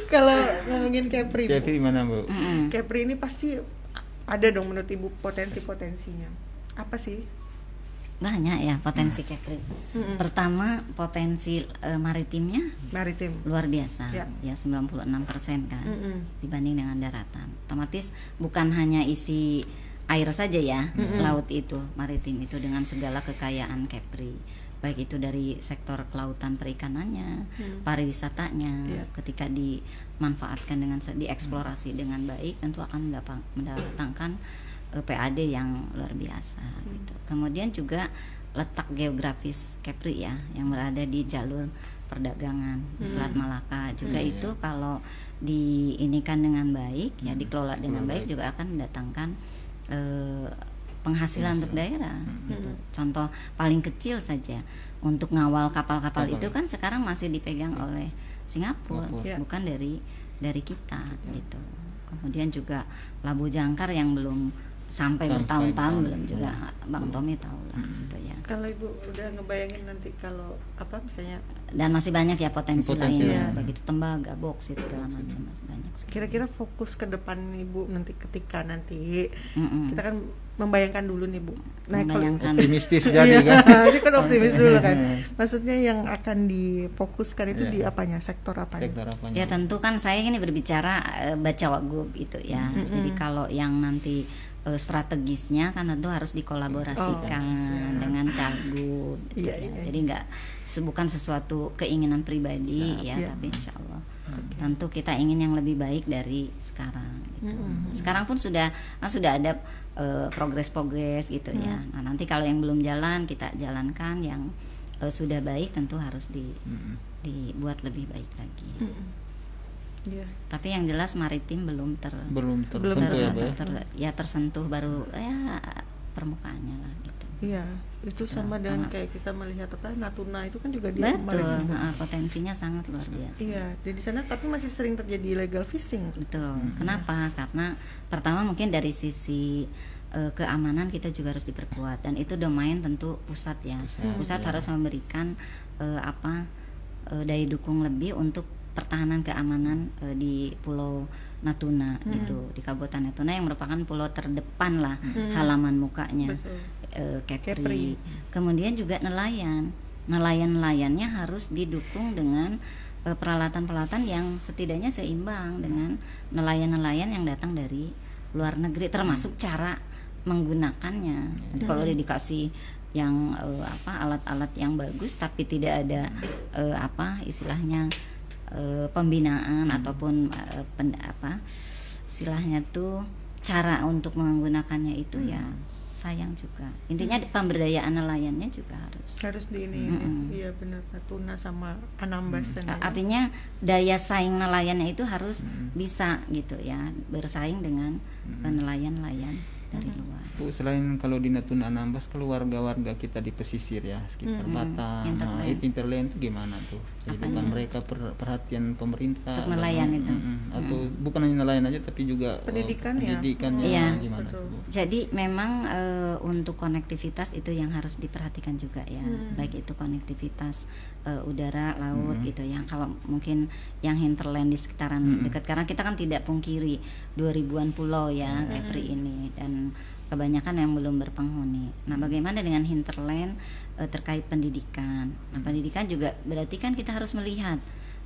Kalau ngomongin Kepri, Kepri mana Bu? Kepri ini pasti ada dong menurut Ibu potensi-potensinya. Apa sih? Banyak ya potensi Kepri. Pertama potensi maritim luar biasa, ya 96% kan dibanding dengan daratan. Otomatis bukan hanya isi air saja ya, laut itu, maritim itu dengan segala kekayaan Kepri. Baik itu dari sektor kelautan perikanannya, pariwisatanya, ketika dimanfaatkan dengan dieksplorasi dengan baik, tentu akan mendatangkan PAD yang luar biasa gitu. Kemudian juga letak geografis Kepri ya, yang berada di jalur perdagangan di Selat Malaka juga itu kalau diinikan dengan baik ya, dikelola dengan baik juga akan mendatangkan penghasilan untuk daerah gitu. Contoh paling kecil saja untuk ngawal kapal-kapal itu kan sekarang masih dipegang oleh Singapura, bukan dari kita gitu. Kemudian juga Labu Jangkar yang belum sampai bertahun-tahun belum juga Bang Tommy tahu lah gitu ya. Kalau Ibu udah ngebayangin nanti kalau apa misalnya, dan masih banyak ya potensi lainnya, begitu tembaga, boksit segala macam masih banyak. Kira-kira fokus ke depan Ibu nanti ketika nanti kita kan membayangkan dulu nih Bu. Optimistis jadi kan. Ini kan optimis dulu kan. Maksudnya yang akan difokuskan itu di apanya? Sektor apanya? Ya tentu kan saya ini berbicara baca Wagub itu ya. Jadi kalau yang nanti strategisnya kan tentu harus dikolaborasikan dengan Cagup gitu ya. Jadi bukan sesuatu keinginan pribadi tapi insya Allah tentu kita ingin yang lebih baik dari sekarang gitu. Sekarang pun sudah ada progres gitu ya. Nah nanti kalau yang belum jalan kita jalankan, yang sudah baik tentu harus dibuat lebih baik lagi. Tapi yang jelas maritim belum tersentuh baru ya permukaannya lah gitu. Iya, itu sama dengan kayak kita melihat Natuna itu kan juga di potensinya sangat luar biasa. Iya, di sana tapi masih sering terjadi illegal fishing. Betul. Kenapa? Karena pertama mungkin dari sisi keamanan kita juga harus diperkuat, dan itu domain tentu pusat ya. Pusat harus memberikan daya dukung lebih untuk pertahanan keamanan di Pulau Natuna gitu, di Kabupaten Natuna yang merupakan pulau terdepan lah halaman mukanya Kepri. Kemudian juga nelayannya harus didukung dengan peralatan-peralatan yang setidaknya seimbang dengan nelayan-nelayan yang datang dari luar negeri, termasuk cara menggunakannya. Jadi kalau udah dikasih yang alat-alat yang bagus tapi tidak ada istilahnya pembinaan ataupun istilahnya tuh cara untuk menggunakannya itu ya sayang juga. Intinya pemberdayaan nelayannya juga harus di ini. Iya benar, Natuna sama Anambas dan artinya daya saing nelayannya itu harus bisa gitu ya, bersaing dengan nelayan-nelayan dari luar. Bu, selain kalau di Natuna Anambas, kalau warga-warga kita di pesisir ya sekitar Batam, Interland itu gimana tuh? Kehidupan mereka, perhatian pemerintah untuk nelayan itu. Atau bukan hanya nelayan aja tapi juga pendidikannya iya. Gimana tuh, Bu? Jadi memang untuk konektivitas itu yang harus diperhatikan juga ya, baik itu konektivitas udara, laut gitu ya. Kalau mungkin yang hinterland di sekitaran dekat, karena kita kan tidak pungkiri 2000-an pulau ya Kepri ini, dan kebanyakan yang belum berpenghuni. Nah, bagaimana dengan hinterland terkait pendidikan? Nah, pendidikan juga berarti kan kita harus melihat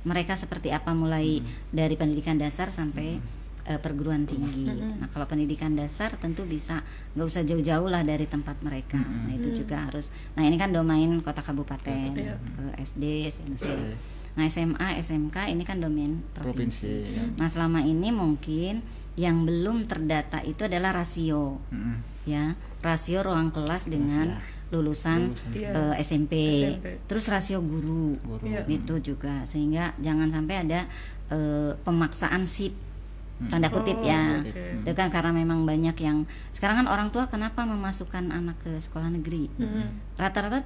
mereka seperti apa, mulai dari pendidikan dasar sampai perguruan tinggi. Nah, kalau pendidikan dasar tentu bisa nggak usah jauh-jauh lah dari tempat mereka. Nah, itu juga harus. Nah, ini kan domain kota kabupaten, SD, SMP. Nah, SMA, SMK ini kan domain provinsi. Nah, selama ini mungkin yang belum terdata itu adalah rasio, ya, rasio ruang kelas dengan lulusan SMP. Terus rasio guru. Gitu juga, sehingga jangan sampai ada pemaksaan sip, tanda kutip ya. Itu kan karena memang banyak yang sekarang kan orang tua kenapa memasukkan anak ke sekolah negeri, rata-rata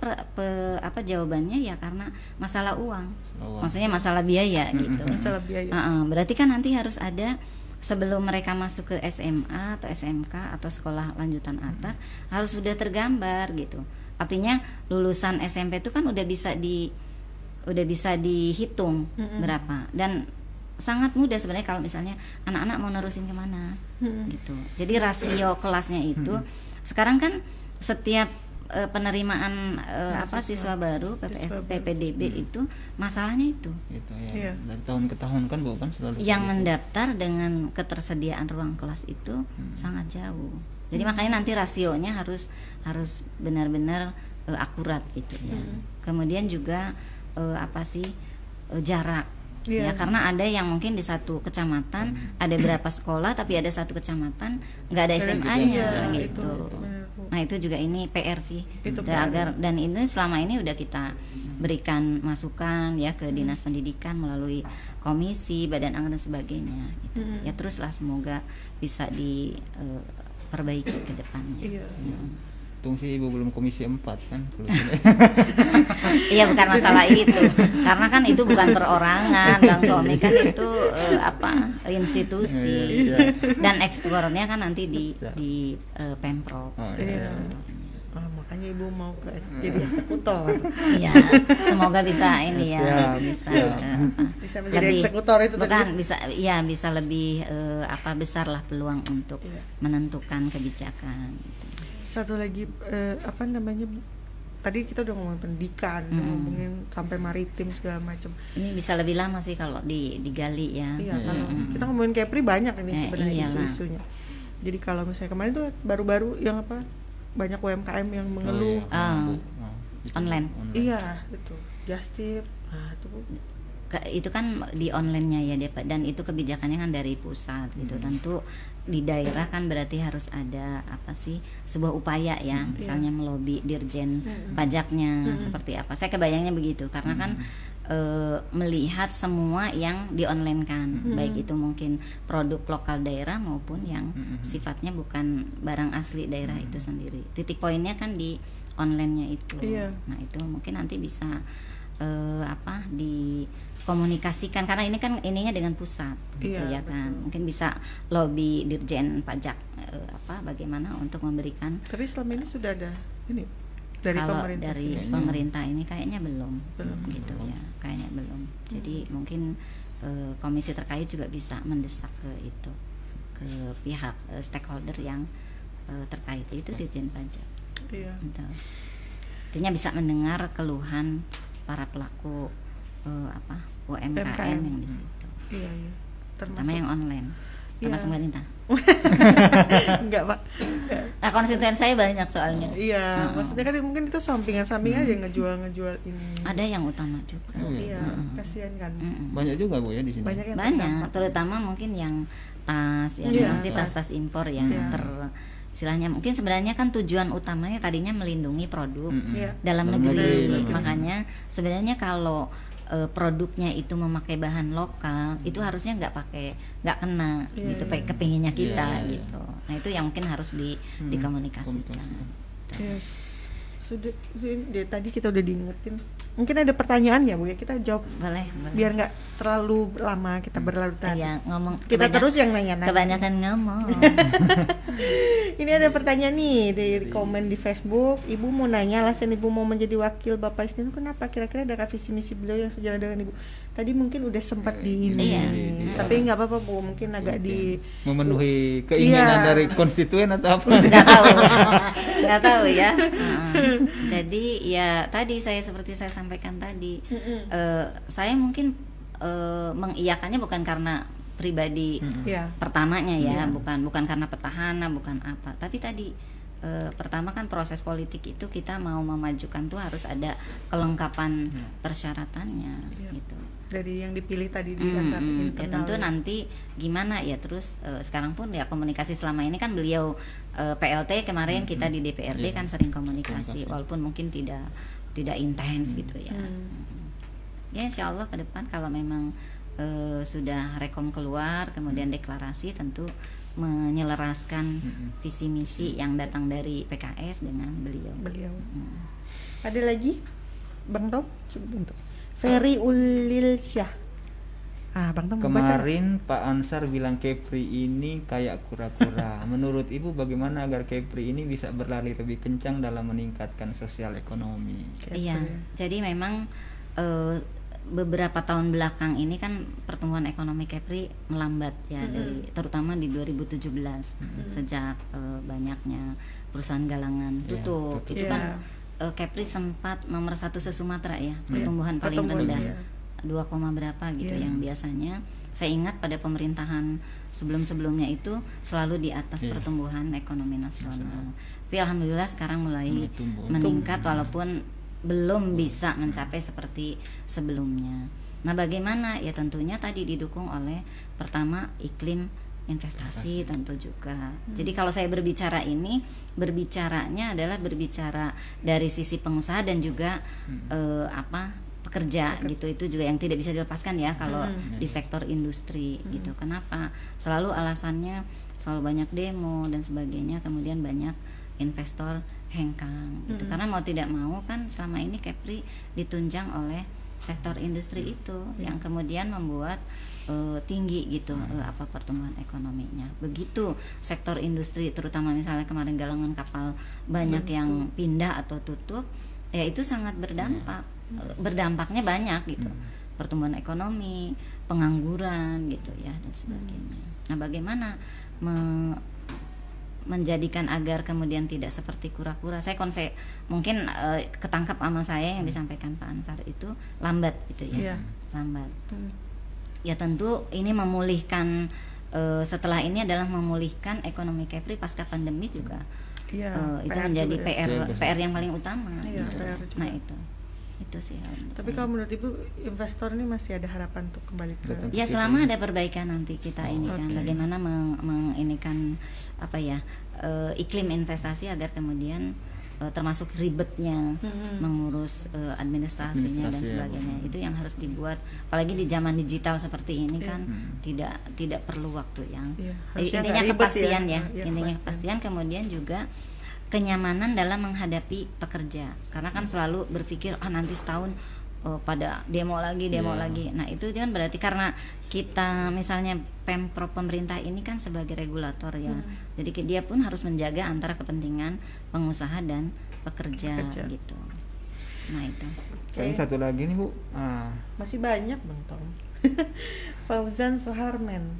apa jawabannya ya karena masalah uang. Maksudnya masalah biaya gitu. Masalah biaya. Berarti kan nanti harus ada, sebelum mereka masuk ke SMA atau SMK atau sekolah lanjutan atas, harus sudah tergambar gitu. Artinya lulusan SMP itu kan udah bisa dihitung berapa, dan sangat mudah sebenarnya kalau misalnya anak-anak mau nerusin kemana gitu. Jadi rasio kelasnya itu sekarang kan setiap penerimaan siswa baru PPDB itu masalahnya itu ya. Dari tahun ke tahun kan Bu, kan selalu yang mendaftar dengan ketersediaan ruang kelas itu sangat jauh. Jadi makanya nanti rasionya harus benar-benar akurat gitu ya. Kemudian juga jarak. Ya, karena ada yang mungkin di satu kecamatan ada berapa sekolah, tapi ada satu kecamatan nggak ada SMA-nya gitu. Nah, itu juga ini PR sih. Dan ini selama ini udah kita berikan masukan ya ke Dinas Pendidikan melalui komisi, badan anggaran dan sebagainya gitu. Ya teruslah, semoga bisa diperbaiki ke depannya. Untung sih Ibu belum komisi 4 kan. Iya, bukan masalah itu. Karena kan itu bukan perorangan, Bang Tommy, kan itu institusi. Dan eksekutornya kan nanti di Pemprov. Makanya Ibu mau jadi eksekutor. Iya, semoga bisa ini ya, bisa menjadi eksekutor itu bukan tadi. bisa lebih besar lah peluang untuk menentukan kebijakan. Satu lagi tadi kita udah ngomongin pendidikan, ngomongin sampai maritim segala macam. Ini bisa lebih lama sih kalau digali ya. Iya, kalau kita ngomongin Kepri banyak ini sebenarnya isu-isunya. Jadi kalau misalnya kemarin tuh baru-baru yang banyak UMKM yang mengeluh online. Iya, betul. Justip. Nah, itu kan di online-nya ya, dan itu kebijakannya kan dari pusat gitu. Tentu di daerah kan berarti harus ada sebuah upaya ya, misalnya melobi dirjen pajaknya seperti apa. Saya kebayangnya begitu, karena kan melihat semua yang di online kan, baik itu mungkin produk lokal daerah maupun yang sifatnya bukan barang asli daerah itu sendiri. Titik poinnya kan di online-nya itu. Nah, itu mungkin nanti bisa dikomunikasikan, karena ini kan ininya dengan pusat gitu ya kan. Mungkin bisa lobby dirjen pajak bagaimana untuk memberikan. Tapi selama ini sudah ada ini dari pemerintah. Dari pemerintah ini kayaknya belum gitu ya, kayaknya belum. Jadi mungkin komisi terkait juga bisa mendesak ke pihak stakeholder yang terkait, itu dirjen pajak. Artinya bisa mendengar keluhan para pelaku UMKM yang di situ. Terutama yang online. Termasuk pemerintah. Enggak, Pak. Nah, konstituen saya banyak soalnya. Iya, maksudnya kan mungkin itu sampingan-sampingan aja ngejual ini. Ada yang utama juga. Kasihan kan. Banyak juga Bu ya di sini. Banyak, terutama mungkin yang tas, yang masih tas-tas impor yang istilahnya mungkin sebenarnya kan tujuan utamanya tadinya melindungi produk dalam negeri. Makanya sebenarnya kalau produknya itu memakai bahan lokal, itu harusnya nggak kena gitu, kepinginnya kita gitu. Nah, itu yang mungkin harus dikomunikasikan. Sudah tadi kita udah diingetin mungkin ada pertanyaan ya Bu ya, kita jawab. Boleh. Biar nggak terlalu lama kita berlarut-larut. Iya, ngomong. Kita terus yang nanya-nanya. Kebanyakan ngomong. Ini ada pertanyaan nih dari komen di Facebook. Ibu mau nanya alasan Ibu mau menjadi wakil Bapak Isnin kenapa? Kira-kira ada visi misi beliau yang sejalan dengan Ibu? Tadi mungkin udah sempat di ini. Iya. Tapi nggak apa-apa Bu, mungkin agak di memenuhi keinginan dari konstituen atau apa? Nggak tahu ya. Jadi ya tadi seperti saya sampaikan tadi, saya mungkin mengiyakannya bukan karena pribadi pertamanya ya, bukan karena petahana, bukan apa, tapi tadi pertama kan proses politik itu kita mau memajukan tuh harus ada kelengkapan persyaratannya gitu. Dari yang dipilih tadi di antar ya tentu nanti gimana ya terus sekarang pun ya komunikasi selama ini kan beliau PLT kemarin kita di DPRD kan sering komunikasi walaupun mungkin tidak intens gitu ya. Ya insya Allah ke depan kalau memang sudah rekom keluar kemudian deklarasi tentu menyelaraskan visi misi yang datang dari PKS dengan beliau. Ada lagi Bang Tom? Coba Ferry Ulil Syah. Bang Tom kemarin Pak Ansar bilang Kepri ini kayak kura-kura. Menurut Ibu bagaimana agar Kepri ini bisa berlari lebih kencang dalam meningkatkan sosial ekonomi? Iya, jadi memang beberapa tahun belakang ini kan pertumbuhan ekonomi Kepri melambat ya, terutama di 2017 sejak banyaknya perusahaan galangan tutup. Itu kan Kepri sempat nomor 1 se-Sumatera ya, pertumbuhan paling rendah 2, berapa gitu yang biasanya saya ingat pada pemerintahan sebelum-sebelumnya itu selalu di atas pertumbuhan ekonomi nasional. Tapi alhamdulillah sekarang mulai meningkat walaupun belum bisa mencapai seperti sebelumnya. Nah, bagaimana? Ya tentunya tadi didukung oleh pertama iklim investasi tentu juga. Jadi kalau saya berbicara ini, berbicaranya adalah berbicara dari sisi pengusaha dan juga pekerja gitu. Itu juga yang tidak bisa dilepaskan ya kalau di sektor industri gitu. Kenapa? Selalu alasannya selalu banyak demo dan sebagainya, kemudian banyak investor hengkang gitu. Karena mau tidak mau kan selama ini Kepri ditunjang oleh sektor industri itu yang kemudian membuat tinggi gitu pertumbuhan ekonominya. Begitu sektor industri terutama misalnya kemarin galangan kapal banyak yang pindah atau tutup, ya itu sangat berdampak. Berdampaknya banyak gitu. Pertumbuhan ekonomi, pengangguran gitu ya dan sebagainya. Nah, bagaimana menjadikan agar kemudian tidak seperti kura-kura. Saya mungkin ketangkap sama saya yang disampaikan Pak Ansar itu lambat gitu ya. Lambat. Ya tentu ini memulihkan setelah ini adalah memulihkan ekonomi Kepri pasca pandemi juga. Itu menjadi PR yang paling utama. Gitu. Nah, itu sih. Tapi kalau menurut Ibu investor ini masih ada harapan untuk kembali ke ya selama ada perbaikan nanti kita ini kan bagaimana menginikan iklim investasi agar kemudian termasuk ribetnya mengurus administrasinya dan sebagainya itu yang harus dibuat, apalagi di zaman digital seperti ini kan tidak perlu waktu yang intinya kepastian intinya kepastian, kemudian juga kenyamanan dalam menghadapi pekerja karena kan selalu berpikir nanti setahun pada demo lagi. Nah itu kan berarti karena kita misalnya Pemprov pemerintah ini kan sebagai regulator ya, jadi dia pun harus menjaga antara kepentingan pengusaha dan pekerja. Gitu. Nah itu. Ini satu lagi nih Bu. Masih banyak Bang Tom. Fauzan Soharmen.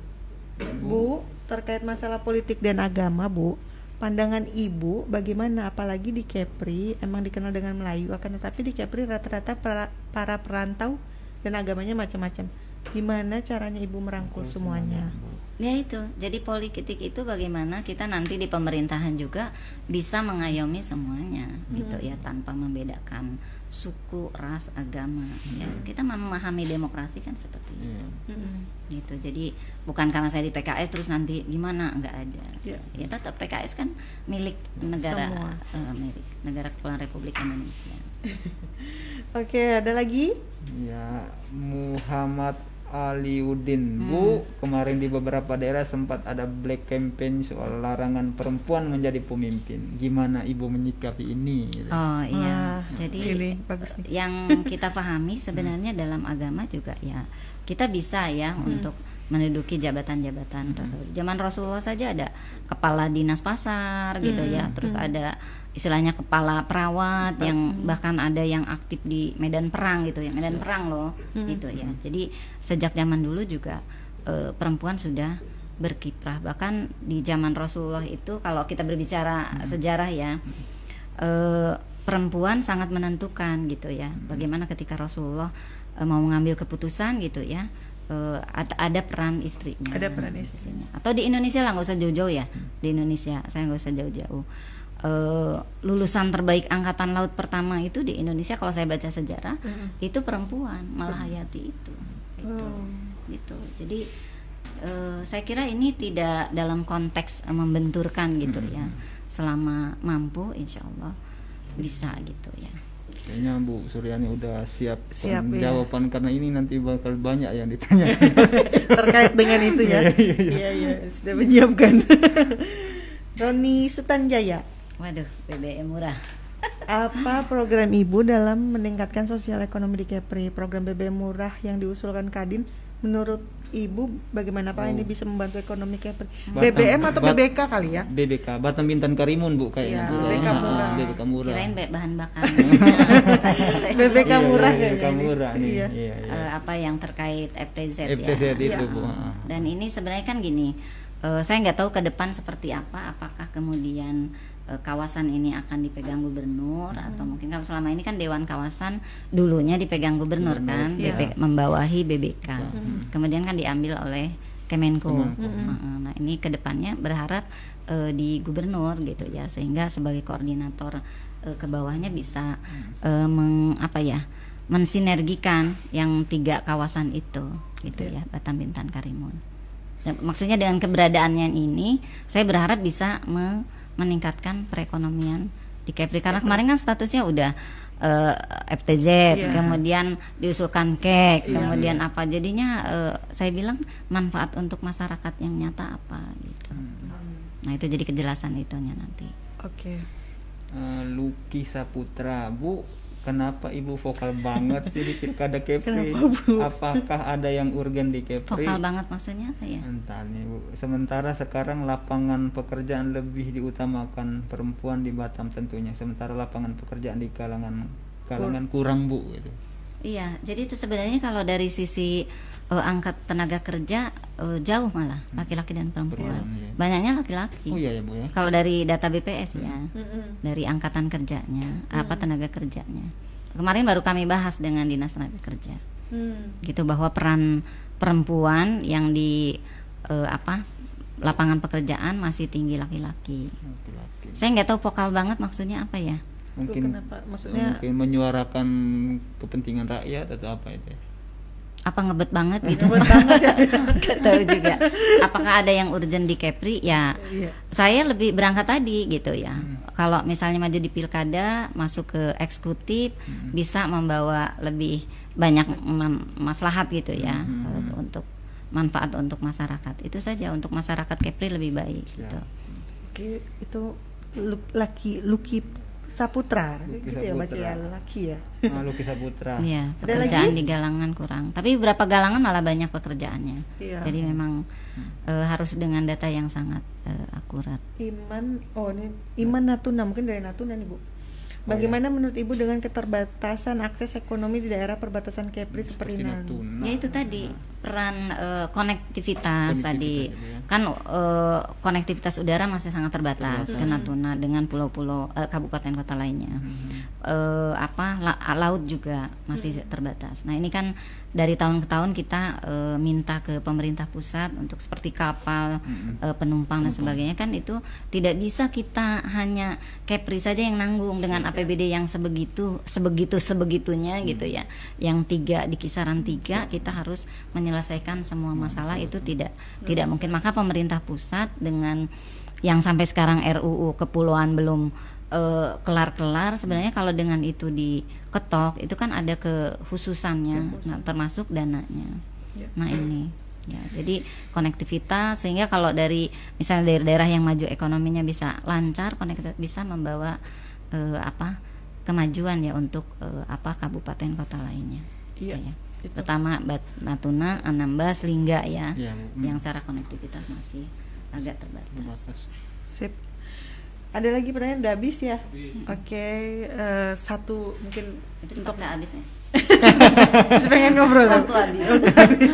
Bu, terkait masalah politik dan agama Bu, pandangan Ibu bagaimana, apalagi di Kepri emang dikenal dengan Melayu, akan tetapi di Kepri rata-rata para perantau dan agamanya macam-macam. Gimana caranya Ibu merangkul semuanya? Ya itu, jadi politik itu bagaimana kita nanti di pemerintahan juga bisa mengayomi semuanya gitu ya, tanpa membedakan suku, ras, agama. Ya, kita memahami demokrasi kan seperti itu. Gitu. Jadi bukan karena saya di PKS terus nanti gimana, enggak ada. Ya tetap PKS kan milik negara, milik negara Kepulauan Republik Indonesia. Oke, ada lagi? Ya, Muhammad Aliuddin. Bu, kemarin di beberapa daerah sempat ada black campaign soal larangan perempuan menjadi pemimpin. Gimana Ibu menyikapi ini? Oh iya, jadi ini bagus nih. yang kita pahami sebenarnya dalam agama juga ya kita bisa ya untuk menduduki jabatan-jabatan tertentu. Zaman Rasulullah saja ada kepala dinas pasar gitu ya, terus ada istilahnya kepala perawat yang bahkan ada yang aktif di medan perang gitu ya, medan perang loh gitu ya. Jadi sejak zaman dulu juga perempuan sudah berkiprah. Bahkan di zaman Rasulullah itu kalau kita berbicara sejarah ya, perempuan sangat menentukan gitu ya. Bagaimana ketika Rasulullah mau mengambil keputusan gitu ya, ada peran istrinya. Ada peran istrinya. Atau di Indonesia lah, nggak usah jauh-jauh ya. Di Indonesia saya nggak usah jauh-jauh. Lulusan terbaik angkatan laut pertama itu di Indonesia kalau saya baca sejarah itu perempuan, Malahayati itu. Gitu. Jadi saya kira ini tidak dalam konteks membenturkan gitu ya. Selama mampu, insya Allah bisa gitu ya. Kayaknya Bu Suryani udah siap ya. jawaban karena ini nanti bakal banyak yang ditanya terkait dengan itu ya. Iya, sudah menyiapkan. Roni Sutanjaya. Waduh, BBM murah. Apa program Ibu dalam meningkatkan sosial ekonomi di Kepri? Program BBM murah yang diusulkan Kadin, menurut Ibu bagaimana Pak ini bisa membantu ekonomi Kepri? BBM atau BBK kali ya? BBK, Batam Bintan Karimun Bu kayaknya. BBK murah. BBK murah. Kirain bahan bakar. BBK murah iya, BBK kayaknya. murah nih. Iya. Apa yang terkait FTZ, FTZ ya. itu Bu. Dan ini sebenarnya kan gini, saya nggak tahu ke depan seperti apa, apakah kemudian kawasan ini akan dipegang gubernur atau mungkin kalau selama ini kan Dewan Kawasan dulunya dipegang gubernur kan, membawahi BBK. Kemudian kan diambil oleh Kemenko. Nah, ini kedepannya berharap di gubernur gitu ya, sehingga sebagai koordinator ke bawahnya bisa mensinergikan yang 3 kawasan itu gitu ya, Batam, Bintan, Karimun. Dan maksudnya dengan keberadaannya ini saya berharap bisa meningkatkan perekonomian di Kepri karena kemarin kan statusnya udah FTZ, kemudian diusulkan KEK, kemudian apa jadinya saya bilang manfaat untuk masyarakat yang nyata apa gitu. Nah itu jadi kejelasan itunya nanti. Oke. Luki Saputra, Bu, kenapa Ibu vokal banget sih di Pilkada Kepri? Apakah ada yang urgen di Kepri? Vokal banget maksudnya apa ya? Entah nih Bu. Sementara sekarang lapangan pekerjaan lebih diutamakan perempuan di Batam tentunya. Sementara lapangan pekerjaan di kalangan kurang Bu gitu. Iya, jadi itu sebenarnya kalau dari sisi angkat tenaga kerja jauh malah laki-laki dan perempuan. Banyaknya laki-laki. Oh iya ya Bu ya. Kalau dari data BPS ya, dari angkatan kerjanya, tenaga kerjanya. Kemarin baru kami bahas dengan Dinas Tenaga Kerja. Gitu bahwa peran perempuan yang di lapangan pekerjaan masih tinggi laki-laki. Saya nggak tahu vokal banget maksudnya apa ya. Mungkin menyuarakan kepentingan rakyat atau apa itu ya? Apa ngebet banget gitu? Nggak tahu juga. Apakah ada yang urgent di Kepri? Ya, saya lebih berangkat tadi gitu ya. Kalau misalnya maju di pilkada, masuk ke eksekutif, bisa membawa lebih banyak maslahat gitu ya, untuk manfaat untuk masyarakat. Itu saja untuk masyarakat Kepri lebih baik gitu. Oke, itu Luki Saputra, gitu ya baca ya, laki ya. Luki Saputra. Iya, pekerjaan di galangan kurang. Tapi beberapa galangan malah banyak pekerjaannya. Jadi memang harus dengan data yang sangat akurat. Iman Natuna, mungkin dari Natuna nih Bu. Bagaimana menurut Ibu dengan keterbatasan akses ekonomi di daerah perbatasan Kepri seperti Natuna? Ya itu tadi peran konektivitas tadi kan konektivitas udara masih sangat terbatas ke Natuna dengan pulau-pulau kabupaten kota lainnya. Laut juga masih terbatas. Nah ini kan dari tahun ke tahun kita minta ke pemerintah pusat untuk seperti kapal penumpang dan sebagainya, kan itu tidak bisa kita hanya Kepri saja yang nanggung dengan APBD yang sebegitunya gitu ya. Yang 3 di kisaran 3 kita harus menyelesaikan semua masalah itu tidak mungkin. Maka pemerintah pusat dengan yang sampai sekarang RUU Kepulauan belum kelar-kelar, sebenarnya kalau dengan itu diketok itu kan ada kekhususannya, termasuk dananya. Nah ini ya, jadi konektivitas sehingga kalau dari misalnya daerah-daerah yang maju ekonominya bisa lancar, konektivitas bisa membawa kemajuan ya untuk kabupaten kota lainnya. Iya. Ya. Terutama Natuna, Anambas, Lingga ya, yang secara konektivitas masih agak terbatas. Sip. Ada lagi pertanyaan? Udah habis ya? Oke, satu mungkin itu untuk saya habis nih. Pengen ngobrol waktu habis.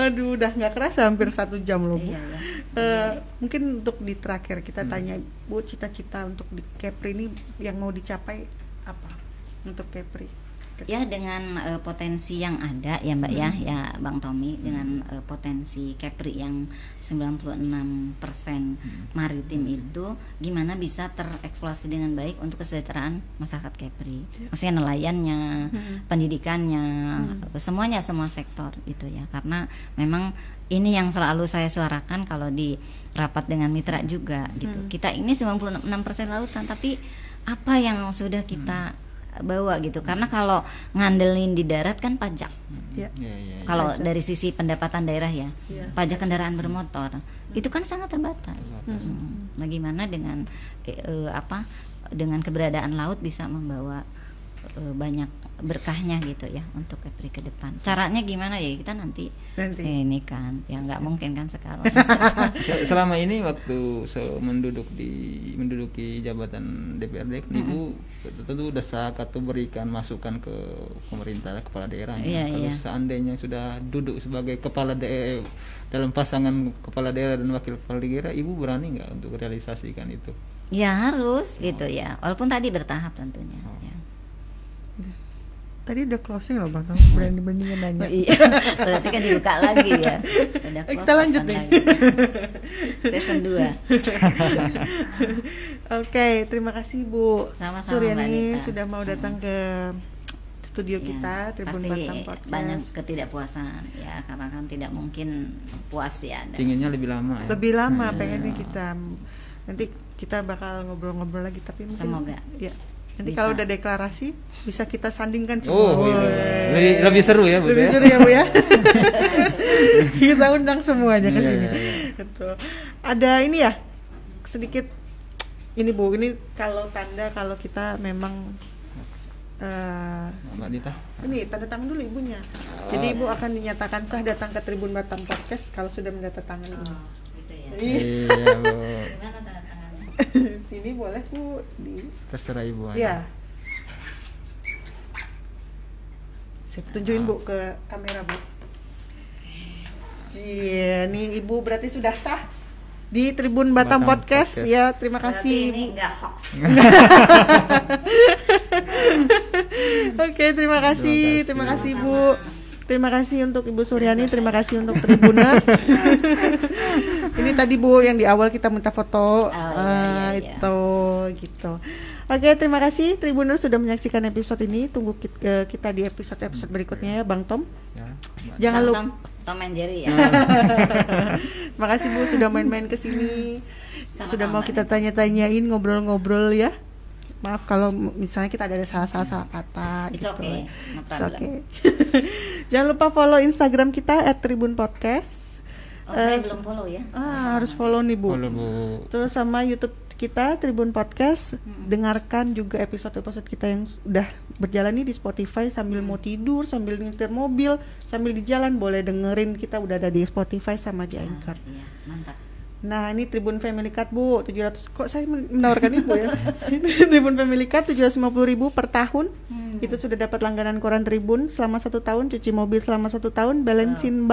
Aduh, udah nggak kerasa hampir 1 jam loh, Bu. Iya. Mungkin untuk di terakhir kita tanya, Bu, cita-cita untuk di Kepri ini yang mau dicapai apa untuk Kepri? Ya dengan potensi yang ada ya Mbak ya Bang Tommy, dengan potensi Kepri yang 96% maritim itu gimana bisa tereksploitasi dengan baik untuk kesejahteraan masyarakat Kepri. Maksudnya nelayannya, pendidikannya, semuanya, semua sektor itu ya. Karena memang ini yang selalu saya suarakan kalau di rapat dengan mitra juga gitu. Kita ini 96% lautan, tapi apa yang sudah kita bawa gitu, karena kalau ngandelin di darat kan pajak. Kalau dari sisi pendapatan daerah ya, pajak kendaraan bermotor itu kan sangat terbatas. Bagaimana dengan dengan keberadaan laut bisa membawa banyak berkahnya gitu ya untuk Kepri ke depan. Caranya gimana ya kita nanti. Ini kan ya nggak mungkin kan sekarang. Selama ini waktu menduduki jabatan DPRD kan Ibu tentu desak atau berikan masukan ke pemerintah, kepala daerahnya. Kalau seandainya sudah duduk sebagai kepala daerah dalam pasangan kepala daerah dan wakil kepala daerah, Ibu berani nggak untuk realisasikan itu? Ya harus gitu ya, walaupun tadi bertahap tentunya. Ya. Tadi udah closing loh Bang, berani-beraninya nanya. Iya, berarti kan dibuka lagi ya. Udah close, kita lanjut nih. Season 2. Oke, terima kasih Bu Sama-sama, Suryani sudah mau datang ke studio kita Tribun Batam Podcast. Banyak ketidakpuasan ya, karena kan tidak mungkin puas ya. Inginnya lebih lama ya. Lebih lama pengennya kita. Nanti kita bakal ngobrol-ngobrol lagi, tapi mungkin semoga ya. Nanti kalau udah deklarasi bisa kita sandingkan semua. Lebih seru ya Bu. Lebih seru ya Bu ya. Kita undang semuanya ke sini. Betul. Ada ini ya sedikit ini Bu, ini kalau tanda kalau kita memang Mbak Dita. Ini tanda tangan dulu Ibunya. Jadi Ibu akan dinyatakan sah datang ke Tribun Batam Podcast kalau sudah menandatangani ini. Gitu ya. Iya Bu. Gimana tanda tangannya? Sini boleh Bu terserah Ibu aja. Ya. Saya tunjukin Bu ke kamera Bu. Iya, nih Ibu berarti sudah sah di Tribun Batam Podcast. Ya, terima kasih Ibu. Enggak hoax. Oke, terima kasih Bu. Terima kasih untuk Ibu Suryani, terima kasih untuk Tribuners. Ini tadi Bu yang di awal kita minta foto, itu gitu. Oke, terima kasih Tribuners sudah menyaksikan episode ini. Tunggu kita di episode berikutnya ya, Bang Tom. Jangan lupa Tom and Jerry ya. Terima kasih Bu sudah main-main ke sini. Sudah mau kita tanya-tanyain, ngobrol-ngobrol ya. Maaf kalau misalnya kita ada salah-salah kata. It's gitu. okay, no problem. Jangan lupa follow Instagram kita @tribunpodcast. Saya belum follow ya. Harus follow nih Bu. Follow Bu. Terus sama YouTube kita Tribun Podcast. Dengarkan juga episode-episode kita yang udah berjalan nih di Spotify sambil mau tidur, sambil nyetir mobil, sambil di jalan boleh dengerin, kita udah ada di Spotify sama di Anchor. Iya, mantap. Nah ini Tribun Family Card Bu, 700, kok saya menawarkan Ibu ya. Tribun Family Card 750.000 per tahun. Itu sudah dapat langganan koran Tribun selama 1 tahun, cuci mobil selama 1 tahun, balancing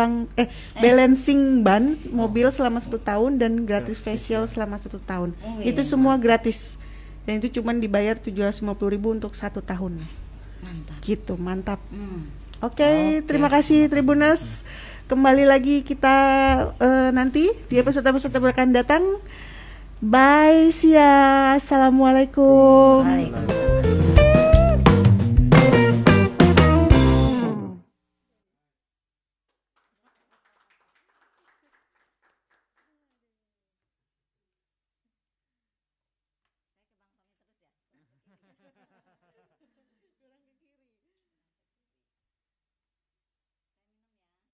ban mobil selama 1 tahun, dan gratis facial selama 1 tahun. Itu semua gratis. Dan itu cuma dibayar 750.000 untuk 1 tahun. Mantap. Gitu, mantap. Oke, terima kasih Tribuners. Kembali lagi kita nanti di episode-episode yang akan datang. Bye, see ya. Assalamualaikum. Waalaikumsalam.